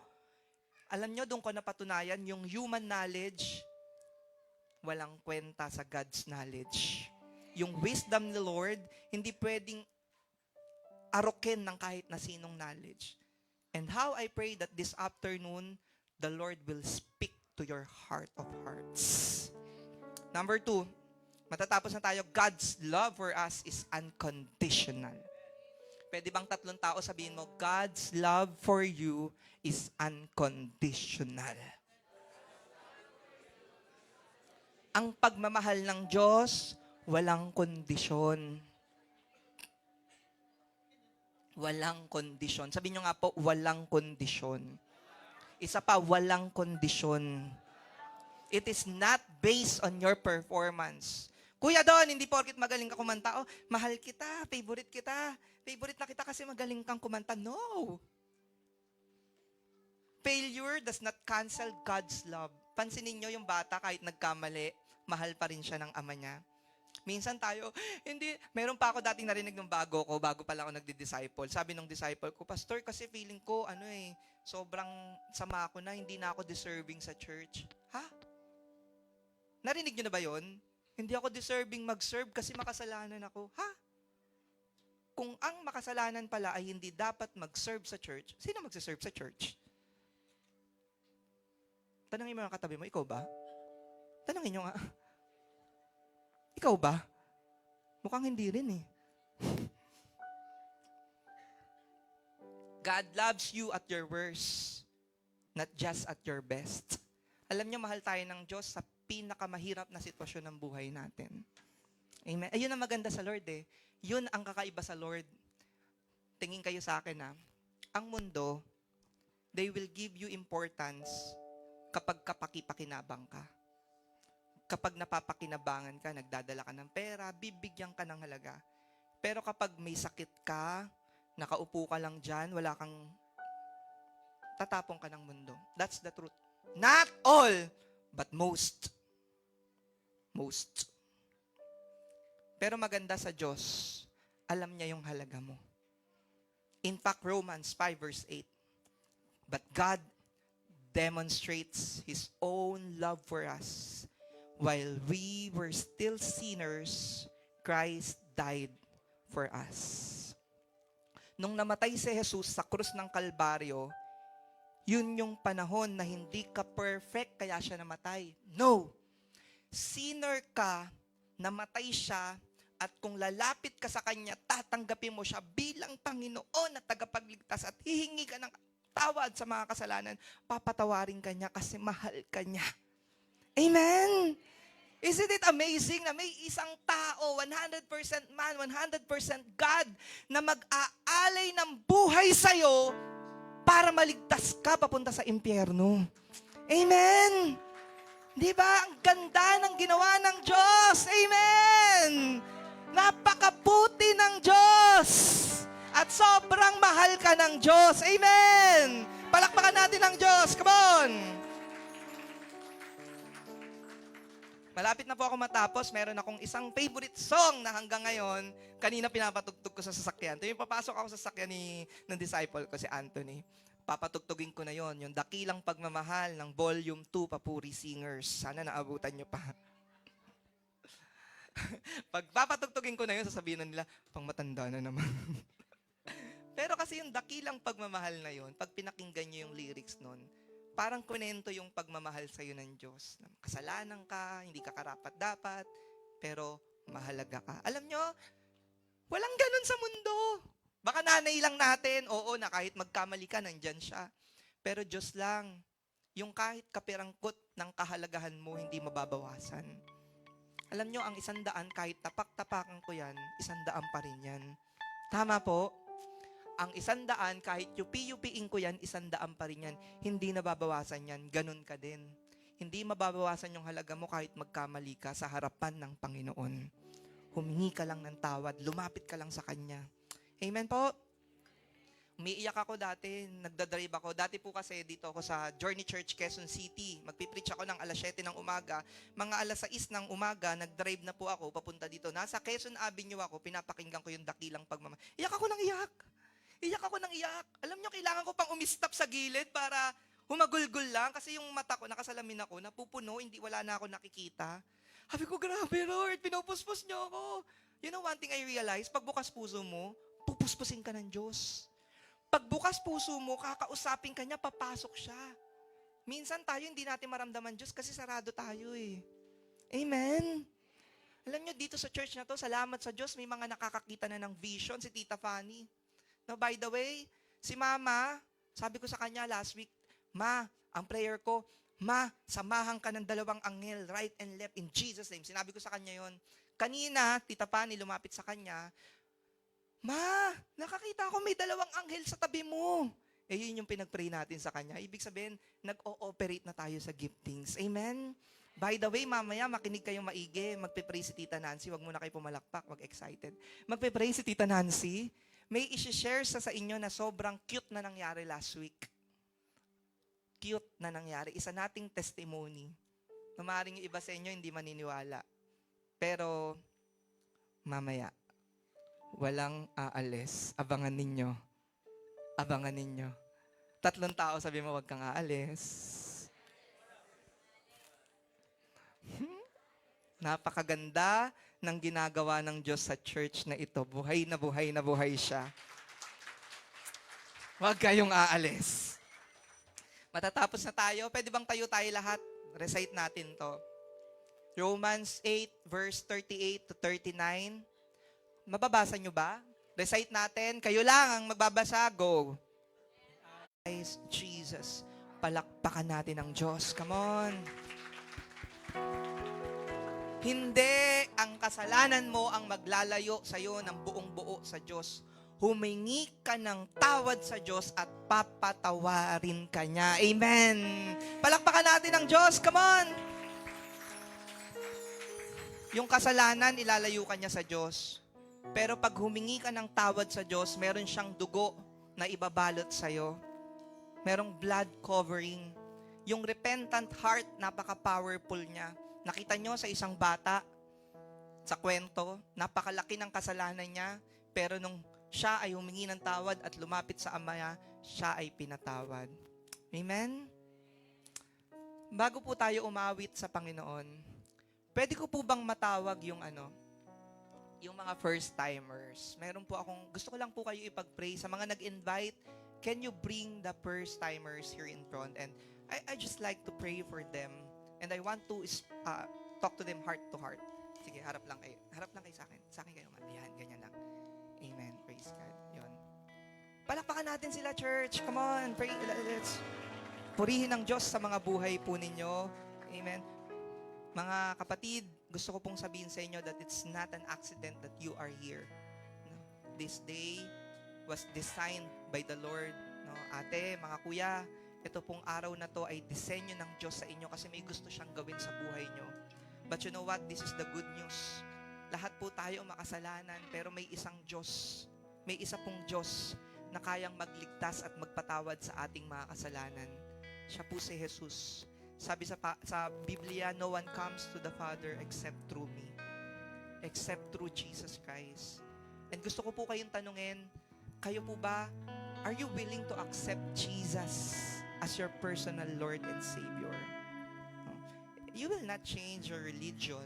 Alam nyo, doon ko napatunayan, yung human knowledge, walang kwenta sa God's knowledge. Yung wisdom ni Lord, hindi pwedeng arokin ng kahit na sinong knowledge. And how I pray that this afternoon, the Lord will speak to your heart of hearts. Number 2, matatapos na tayo, God's love for us is unconditional. Pwede bang 3 tao sabihin mo, God's love for you is unconditional. Ang pagmamahal ng Diyos, walang kondisyon. Walang kondisyon. Sabihin nyo nga po, walang kondisyon. Isa pa, walang kondisyon. It is not based on your performance. Kuya Don, hindi porkit magaling ka kumanta, mahal kita, favorite kita. Favorite na kita kasi magaling kang kumanta. No. Failure does not cancel God's love. Pansinin nyo yung bata kahit nagkamali, mahal pa rin siya ng ama niya. Minsan tayo, hindi, meron pa ako dating narinig ng bago pa lang ako nagdi-disciple. Sabi ng disciple ko, Pastor, kasi feeling ko, sobrang sama ako na, hindi na ako deserving sa church. Ha? Narinig nyo na ba yon? Hindi ako deserving mag-serve kasi makasalanan ako. Ha? Kung ang makasalanan pala ay hindi dapat mag-serve sa church, sino magsiserve sa church? Tanungin mo ang katabi mo, ikaw ba? Tanungin nyo nga. Ikaw ba? Mukhang hindi rin God loves you at your worst, not just at your best. Alam niyo, mahal tayo ng Diyos sa pinakamahirap na sitwasyon ng buhay natin. Amen. Ayun ang maganda sa Lord Yun ang kakaiba sa Lord. Tingin kayo sa akin Ang mundo, they will give you importance kapag kapaki-pakinabang ka. Kapag napapakinabangan ka, nagdadala ka ng pera, bibigyan ka ng halaga. Pero kapag may sakit ka, nakaupo ka lang dyan, wala kang, tatapong ka ng mundo. That's the truth. Not all, but most. Most. Pero maganda sa Diyos, alam niya yung halaga mo. In fact, Romans 5 verse 8, but God demonstrates His own love for us. While we were still sinners, Christ died for us. Nung namatay si Jesus sa krus ng Kalbaryo, yun yung panahon na hindi ka perfect kaya siya namatay. No! Sinner ka, namatay siya, at kung lalapit ka sa Kanya, tatanggapin mo siya bilang Panginoon at tagapagligtas at hihingi ka ng tawad sa mga kasalanan, papatawarin ka niya kasi mahal ka niya. Amen! Isn't it amazing na may isang tao, 100% man, 100% God, na mag-aalay ng buhay sa'yo para maligtas ka papunta sa impyerno. Amen! Di ba? Ang ganda ng ginawa ng Diyos. Amen! Napakabuti ng Diyos. At sobrang mahal ka ng Diyos. Amen! Palakpakan natin ang Diyos. Come on! Malapit na po ako matapos. Meron akong isang favorite song na hanggang ngayon, kanina pinapatugtog ko sa sasakyan. Tuwing papasok ako sa sasakyan ng disciple ko, si Anthony. Papatugtugin ko na yon, yung Dakilang Pagmamahal ng Volume 2, Papuri Singers. Sana naabutan nyo pa. Pag papatugtugin ko na yun, sasabihin na nila, pang matanda na naman. Pero kasi yung Dakilang Pagmamahal na yun, pag pinakinggan nyo yung lyrics nun, parang kunento yung pagmamahal sa'yo ng Diyos. Kasalanan ka, hindi ka karapat-dapat, pero mahalaga ka. Alam nyo, walang ganun sa mundo. Baka nanay lang natin, oo, na kahit magkamali ka, nandyan siya. Pero Diyos lang, yung kahit kapirangkot ng kahalagahan mo, hindi mababawasan. Alam nyo, ang 100, kahit tapak-tapakan ko yan, 100 pa rin yan. Tama po? Ang 100, kahit yupi-yupiin ko yan, 100 pa rin yan. Hindi nababawasan yan. Ganun ka din. Hindi mababawasan yung halaga mo kahit magkamali ka sa harapan ng Panginoon. Humingi ka lang ng tawad. Lumapit ka lang sa Kanya. Amen po? Umiiyak ako dati. Nagdadrive ako. Dati po kasi dito ako sa Journey Church, Quezon City. Magpipreach ako ng alas 7 ng umaga. Mga alas 6 ng umaga, nagdrive na po ako papunta dito. Nasa Quezon Avenue ako, pinapakinggan ko yung Dakilang Pagmamahal. Iyak ako ng iyak. Iyak ako ng iyak. Alam nyo, kailangan ko pang umistop sa gilid para humagulgul lang kasi yung mata ko, nakasalamin ako, napupuno, wala na ako nakikita. Sabi ko, grabe Lord, pinupuspos nyo ako. You know one thing I realized, pag bukas puso mo, pupuspusin ka ng Diyos. Pag bukas puso mo, kakausapin ka niya, papasok siya. Minsan tayo hindi natin maramdaman Diyos kasi sarado tayo eh. Amen. Alam nyo, dito sa church na to, salamat sa Diyos, may mga nakakakita na ng vision, si Tita Fanny. No, by the way, si Mama, sabi ko sa kanya last week, Ma, ang prayer ko, Ma, samahan ka ng 2 anghel, right and left, in Jesus' name. Sinabi ko sa kanya yon. Kanina, Tita Fanny lumapit sa kanya, Ma, nakakita ko may 2 anghel sa tabi mo. Eh, yun yung pinag-pray natin sa kanya. Ibig sabihin, nag-ooperate na tayo sa giftings. Amen? By the way, mamaya, makinig kayong maigi. Magpe-pray si Tita Nancy. Huwag muna kayo pumalakpak. Huwag excited. Magpe-pray si Tita Nancy. May isi-share sa inyo na sobrang cute na nangyari last week. Cute na nangyari. Isa nating testimony. Maaaring yung iba sa inyo hindi maniniwala. Pero, mamaya, walang aalis. Abangan ninyo. Abangan ninyo. 3 tao sabi mo, wag kang aalis. Napakaganda ng ginagawa ng Diyos sa church na ito. Buhay na buhay na buhay siya. Huwag kayong aalis. Matatapos na tayo. Pwede bang tayo lahat? Recite natin to. Romans 8 verse 38 to 39. Mababasa nyo ba? Recite natin. Kayo lang ang magbabasa. Go. Jesus. Palakpakan natin ang Diyos. Come on. Hindi ang kasalanan mo ang maglalayo sa iyo ng buong buo sa Diyos. Humingi ka ng tawad sa Diyos at papatawarin ka niya. Amen. Palakpakan natin ang Diyos. Come on. Yung kasalanan, ilalayo ka niya sa Diyos. Pero pag humingi ka ng tawad sa Diyos, meron siyang dugo na ibabalot sa iyo. Merong blood covering. Yung repentant heart, napaka-powerful niya. Nakita nyo sa isang bata, sa kwento, napakalaki ng kasalanan niya, pero nung siya ay humingi ng tawad at lumapit sa ama niya, siya ay pinatawad. Amen? Bago po tayo umawit sa Panginoon, pwede ko po bang matawag yung mga first-timers? Meron po akong, gusto ko lang po kayo ipag-pray. Sa mga nag-invite, can you bring the first-timers here in front? And I just like to pray for them. And I want to talk to them heart to heart. Sige, harap lang kayo. Harap lang kayo sa akin. Sa akin kayo. Ayan, ganyan lang. Amen. Praise God. Yun. Palakpakan natin sila, church. Come on. Pray. Let's purihin ng Diyos sa mga buhay po ninyo. Amen. Mga kapatid, gusto ko pong sabihin sa inyo that it's not an accident that you are here. No? This day was designed by the Lord. No? Ate, mga kuya, ito pong araw na to ay disenyo ng Diyos sa inyo kasi may gusto siyang gawin sa buhay nyo. But you know what? This is the good news. Lahat po tayo makasalanan pero may isang Diyos. May isa pong Diyos na kayang magligtas at magpatawad sa ating mga kasalanan. Siya po si Jesus. Sabi sa Biblia, no one comes to the Father except through me. Except through Jesus Christ. And gusto ko po kayong tanungin, kayo po ba, are you willing to accept Jesus as your personal Lord and Savior? No. You will not change your religion,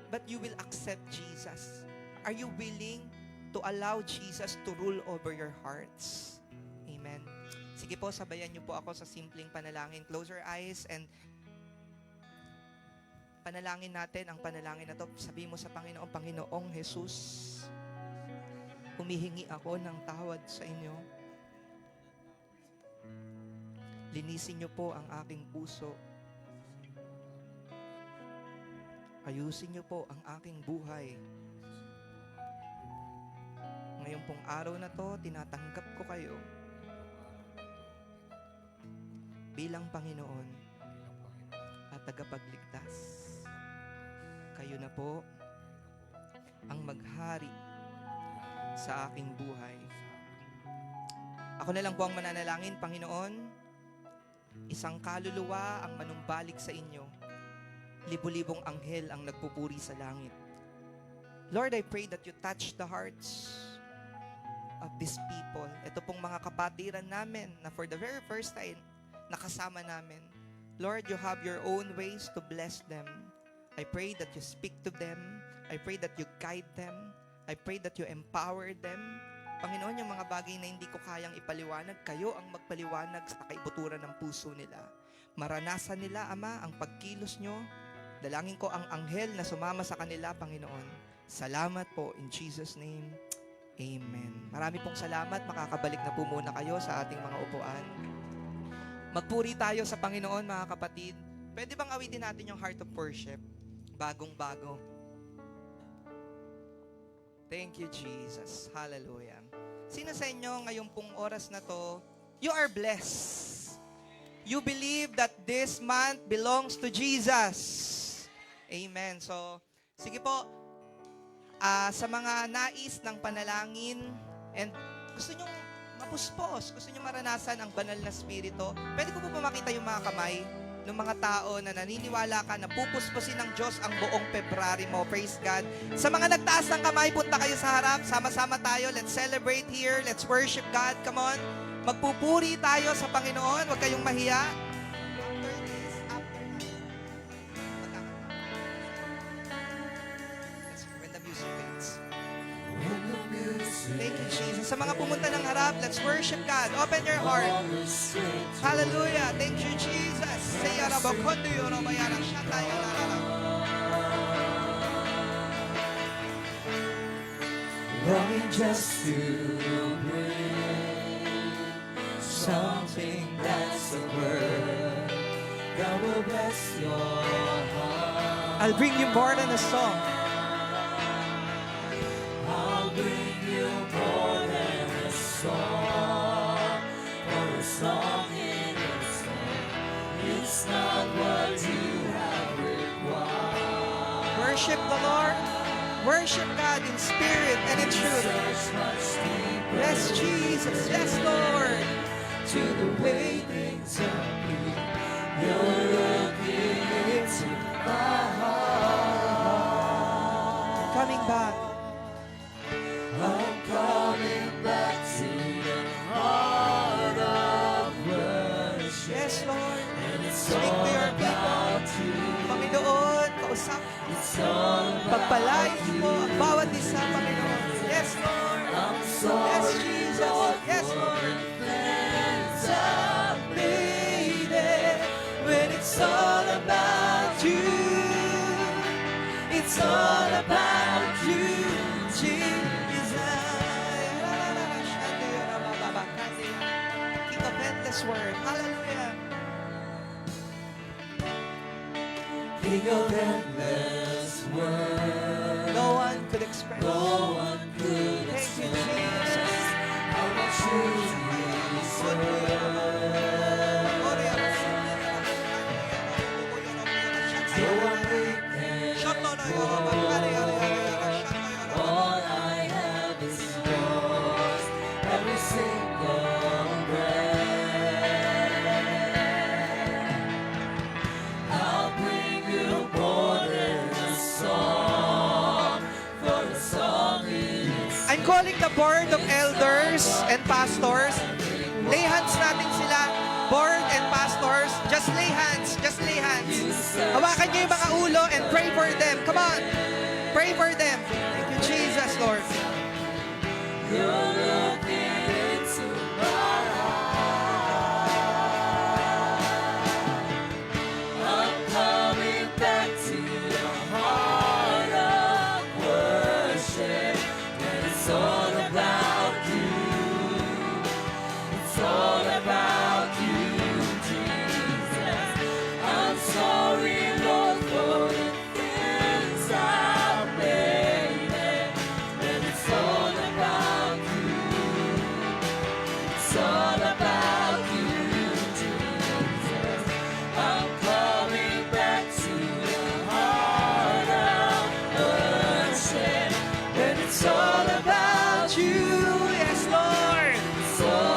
but you will accept Jesus. Are you willing to allow Jesus to rule over your hearts? Amen. Sige po, sabayan niyo po ako sa simpleng panalangin. Close your eyes and panalangin natin ang panalangin na to. Sabihin mo sa Panginoon, Panginoong Jesus, humihingi ako ng tawad sa inyo. Linisin niyo po ang aking puso. Ayusin niyo po ang aking buhay. Ngayon pong araw na to, tinatanggap ko kayo bilang Panginoon at tagapagligtas. Kayo na po ang maghari sa aking buhay. Ako na lang po ang mananalangin, Panginoon. Isang kaluluwa ang manumbalik sa inyo. Libu-libong anghel ang nagpupuri sa langit. Lord, I pray that you touch the hearts of these people. Ito pong mga kapatiran namin na for the very first time, nakasama namin. Lord, you have your own ways to bless them. I pray that you speak to them. I pray that you guide them. I pray that you empower them. Panginoon, yung mga bagay na hindi ko kayang ipaliwanag, kayo ang magpaliwanag sa kaibuturan ng puso nila. Maranasan nila, Ama, ang pagkilos nyo. Dalangin ko ang anghel na sumama sa kanila, Panginoon. Salamat po in Jesus' name. Amen. Marami pong salamat. Makakabalik na po muna kayo sa ating mga upuan. Magpuri tayo sa Panginoon, mga kapatid. Pwede bang awitin natin yung Heart of Worship? Bagong-bago. Thank you, Jesus. Hallelujah. Sino sa inyo ngayong pong oras na to, you are blessed. You believe that this month belongs to Jesus. Amen. So, sige po, sa mga nais ng panalangin and gusto nyo mapuspos, gusto nyo maranasan ang banal na spirito, pwede ko po makita yung mga kamay ng mga tao na naniniwala ka na pupuspusin ng Diyos ang buong February mo. Praise God. Sa mga nagtaas ng kamay, punta kayo sa harap. Sama-sama tayo. Let's celebrate here. Let's worship God. Come on. Magpupuri tayo sa Panginoon. Huwag kayong mahiya. When the music fades. Thank you, Jesus. Sa mga pumunta ng harap, let's worship God. Open your heart. Hallelujah. Thank you, Jesus. Longing just to bring something that's a word. God will bless your heart. I'll bring you more than a song. I'll bring you more than a song. For a song in itself, it's not what you have required. Worship the Lord. Worship God in spirit and in truth. Search much deeper Yes, Jesus. Yes, Lord. to the way things appear. You're looking into my heart. Coming back. I'm coming back to the heart of worship. Yes, Lord. And it's Speak to all your people. about you. Panginoon, kausap. It's all about Pagpalain you. mo ang bawat isa, Panginoon. Yes, Lord. I'm Yes, sorry, Jesus. Lord, Yes, for Lord. the plans I've made. When it's all about you, it's all about you, Jesus. King of endless word. Hallelujah. King of endless word. No one could express. No one could Thank you, express Jesus. how much you deserve. No one all I have is yours. Every single breath. I'm calling the board of elders and pastors. Lay hands natin sila. Board and pastors, just lay hands. Just lay hands. Hawakan niyo yung mga ulo and pray for them. Come on. Pray for them. Thank you, Jesus, Lord. Coming back to the heart of worship. And it's all about you. It's all about you, Jesus. I'm sorry, Lord, for the things I've made. And it's all about you. It's all about you, Jesus. I'm coming back to the heart of worship. And it's all about you. Yes, Lord.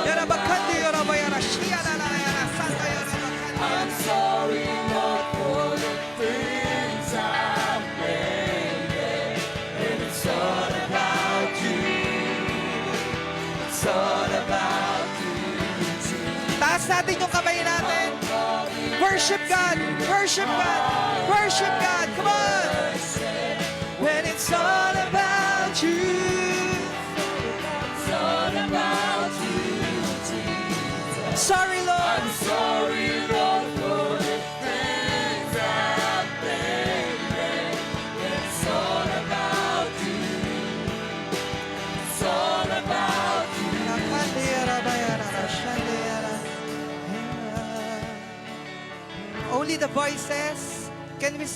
Yarabakandi, yarabayara, shiyararayara, santa yarabakandi. I'm sorry, Lord, for the things I've made. And it's all about you. It's all about you, Jesus. Taas natin yung kamay natin. Worship God. Worship God. Worship God. Come on. When it's all about you. It's all about you, Jesus. Sorry, Lord. I'm sorry, Lord, for the things I've made. It's all about you. It's all about you. Yakandi, yarabayara, shandi, yara. Only the voices. Can we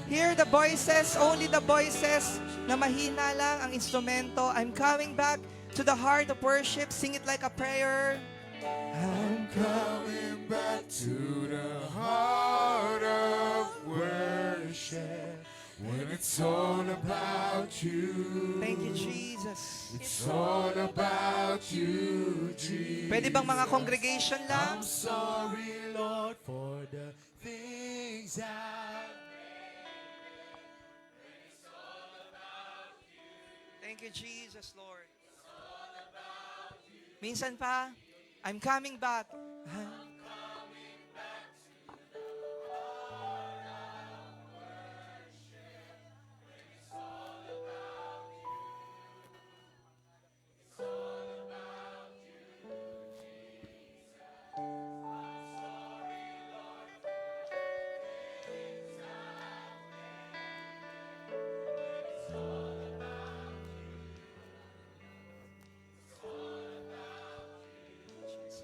hear the voices? Only the voices na mahina lang ang instrumento. I'm coming back to the heart of worship. Sing it like a prayer. I'm coming back to the heart of worship when it's all about you. Thank you, Jesus. It's all about you, Jesus. Pwede bang mga congregation lang? I'm sorry, Lord, for the things I've Thank you, Jesus, Lord. Minsan pa, I'm coming back.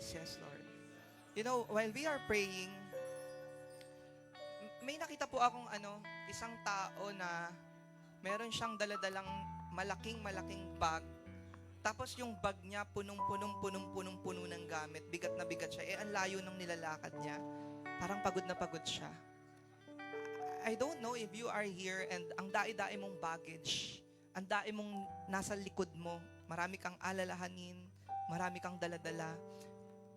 Yes, Lord. You know, while we are praying, may nakita po akong isang tao na meron siyang daladalang malaking bag. Tapos yung bag niya punong-puno ng gamit. Bigat na bigat siya. Ang layo ng nilalakad niya. Parang pagod na pagod siya. I don't know if you are here and ang dai-dai mong baggage, ang dai mong nasa likod mo, marami kang alalahanin, marami kang daladala.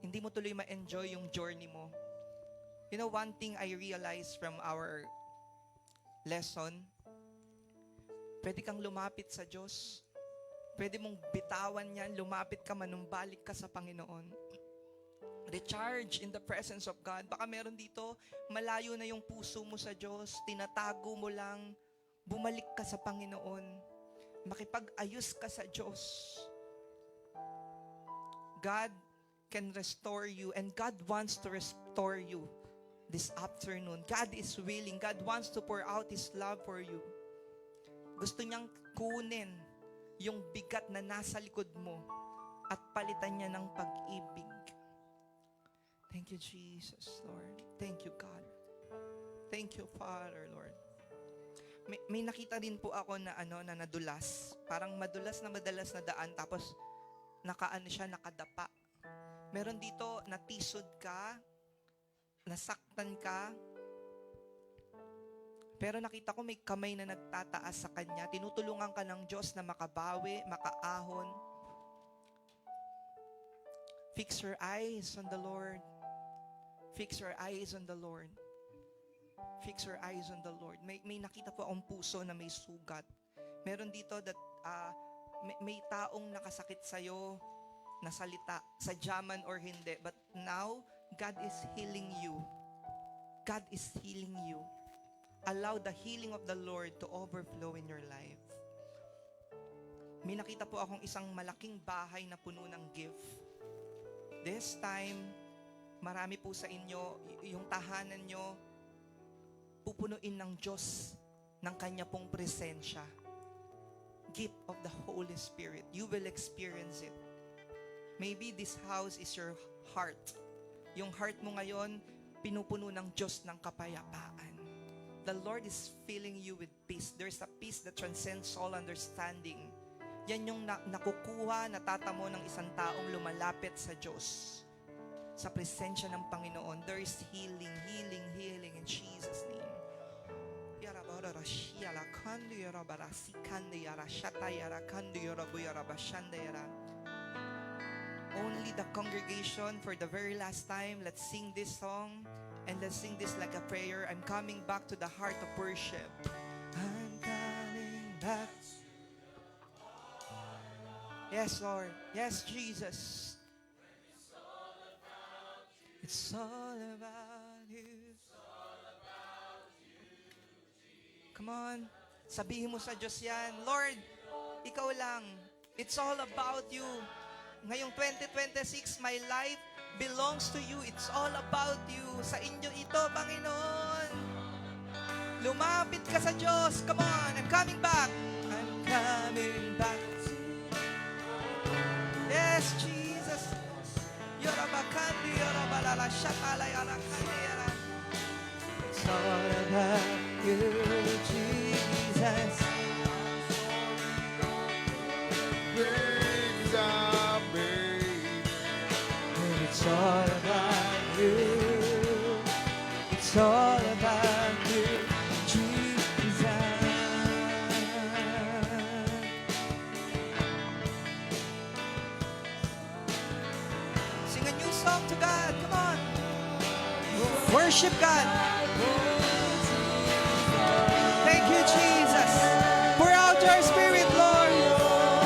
Hindi mo tuloy ma-enjoy yung journey mo. You know, one thing I realized from our lesson, pwede kang lumapit sa Diyos. Pwede mong bitawan yan, lumapit ka, manumbalik ka sa Panginoon. Recharge in the presence of God. Baka meron dito, malayo na yung puso mo sa Diyos, tinatago mo lang, bumalik ka sa Panginoon. Makipag-ayos ka sa Diyos. God can restore you and God wants to restore you this afternoon. God is willing. God wants to pour out His love for you. Gusto niyang kunin yung bigat na nasa likod mo at palitan niya ng pag-ibig. Thank you, Jesus, Lord. Thank you, God. Thank you, Father, Lord. May nakita din po ako na na nadulas. Parang madalas na daan tapos nakadapa. Meron dito, natisod ka, nasaktan ka, pero nakita ko may kamay na nagtataas sa kanya. Tinutulungan ka ng Diyos na makabawi, makaahon. Fix your eyes on the Lord. Fix your eyes on the Lord. Fix your eyes on the Lord. May nakita po akong puso na may sugat. Meron dito that may taong nakasakit sa'yo na salita, sadyaman or hindi. But now, God is healing you. God is healing you. Allow the healing of the Lord to overflow in your life. May nakita po akong isang malaking bahay na puno ng gift. This time, marami po sa inyo, yung tahanan nyo, pupunuin ng Diyos ng Kanya pong presensya. Gift of the Holy Spirit. You will experience it. Maybe this house is your heart. Yung heart mo ngayon, pinupuno ng Diyos ng kapayapaan. The Lord is filling you with peace. There's a peace that transcends all understanding. Yan yung nakukuha, natatamo ng isang taong lumalapit sa Diyos. Sa presensya ng Panginoon, there is healing, healing, healing in Jesus' name. Only the congregation for the very last time, let's sing this song and let's sing this like a prayer. I'm coming back to the heart of worship. I'm coming back. Yes, Lord. Yes, Jesus. It's all about you. Come on. Sabihin mo sa Diyos yan. Lord, ikaw lang. It's all about you. Ngayong 2026, my life belongs to you. It's all about you. Sa inyo ito, Panginoon. Lumapit ka sa Diyos. Come on. I'm coming back. I'm coming back. Yes, Jesus. Yorabakandi, yorabalala, shatala, yarakandi, yara. It's all about you, Jesus. Things I made. It's all about you. It's all about you, Jesus. Sing a new song to God. Come on. Worship God. Thank you, Jesus. Pour out your spirit, Lord.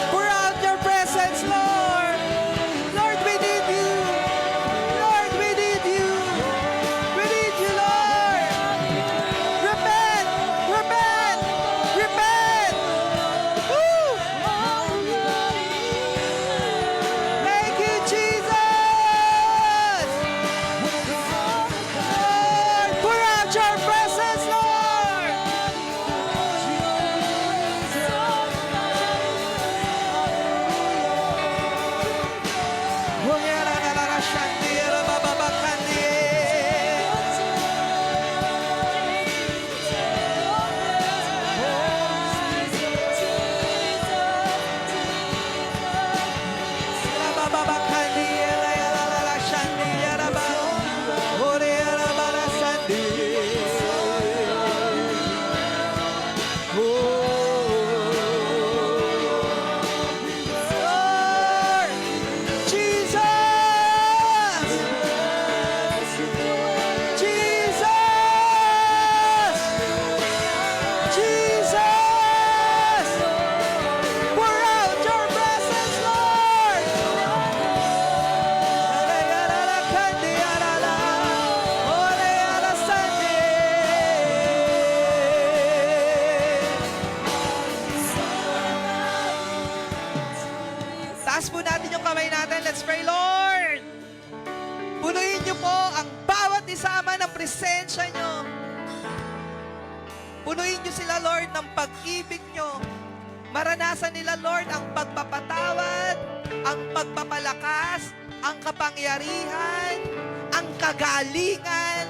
Pour out your presence, Lord. Lord, we need you. Lord, we need you. We need you, Lord. Repent, repent, repent. Woo! Thank you, Jesus. Lord, pour out your presence, Lord. Taas po natin yung kamay natin. Let's pray, Lord. Punuin niyo po ang bawat isama ng presensya niyo. Punuin niyo sila, Lord, ng pag-ibig niyo. Maranasan nila, Lord, ang pagpapatawad, ang pagpapalakas, ang kapangyarihan, ang kagalingan,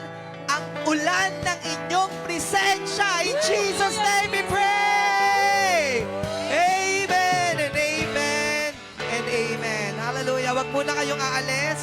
ang ulan ng inyong presensya. In Jesus' name we pray. Amen and amen and amen. Hallelujah. Huwag muna kayong aalis.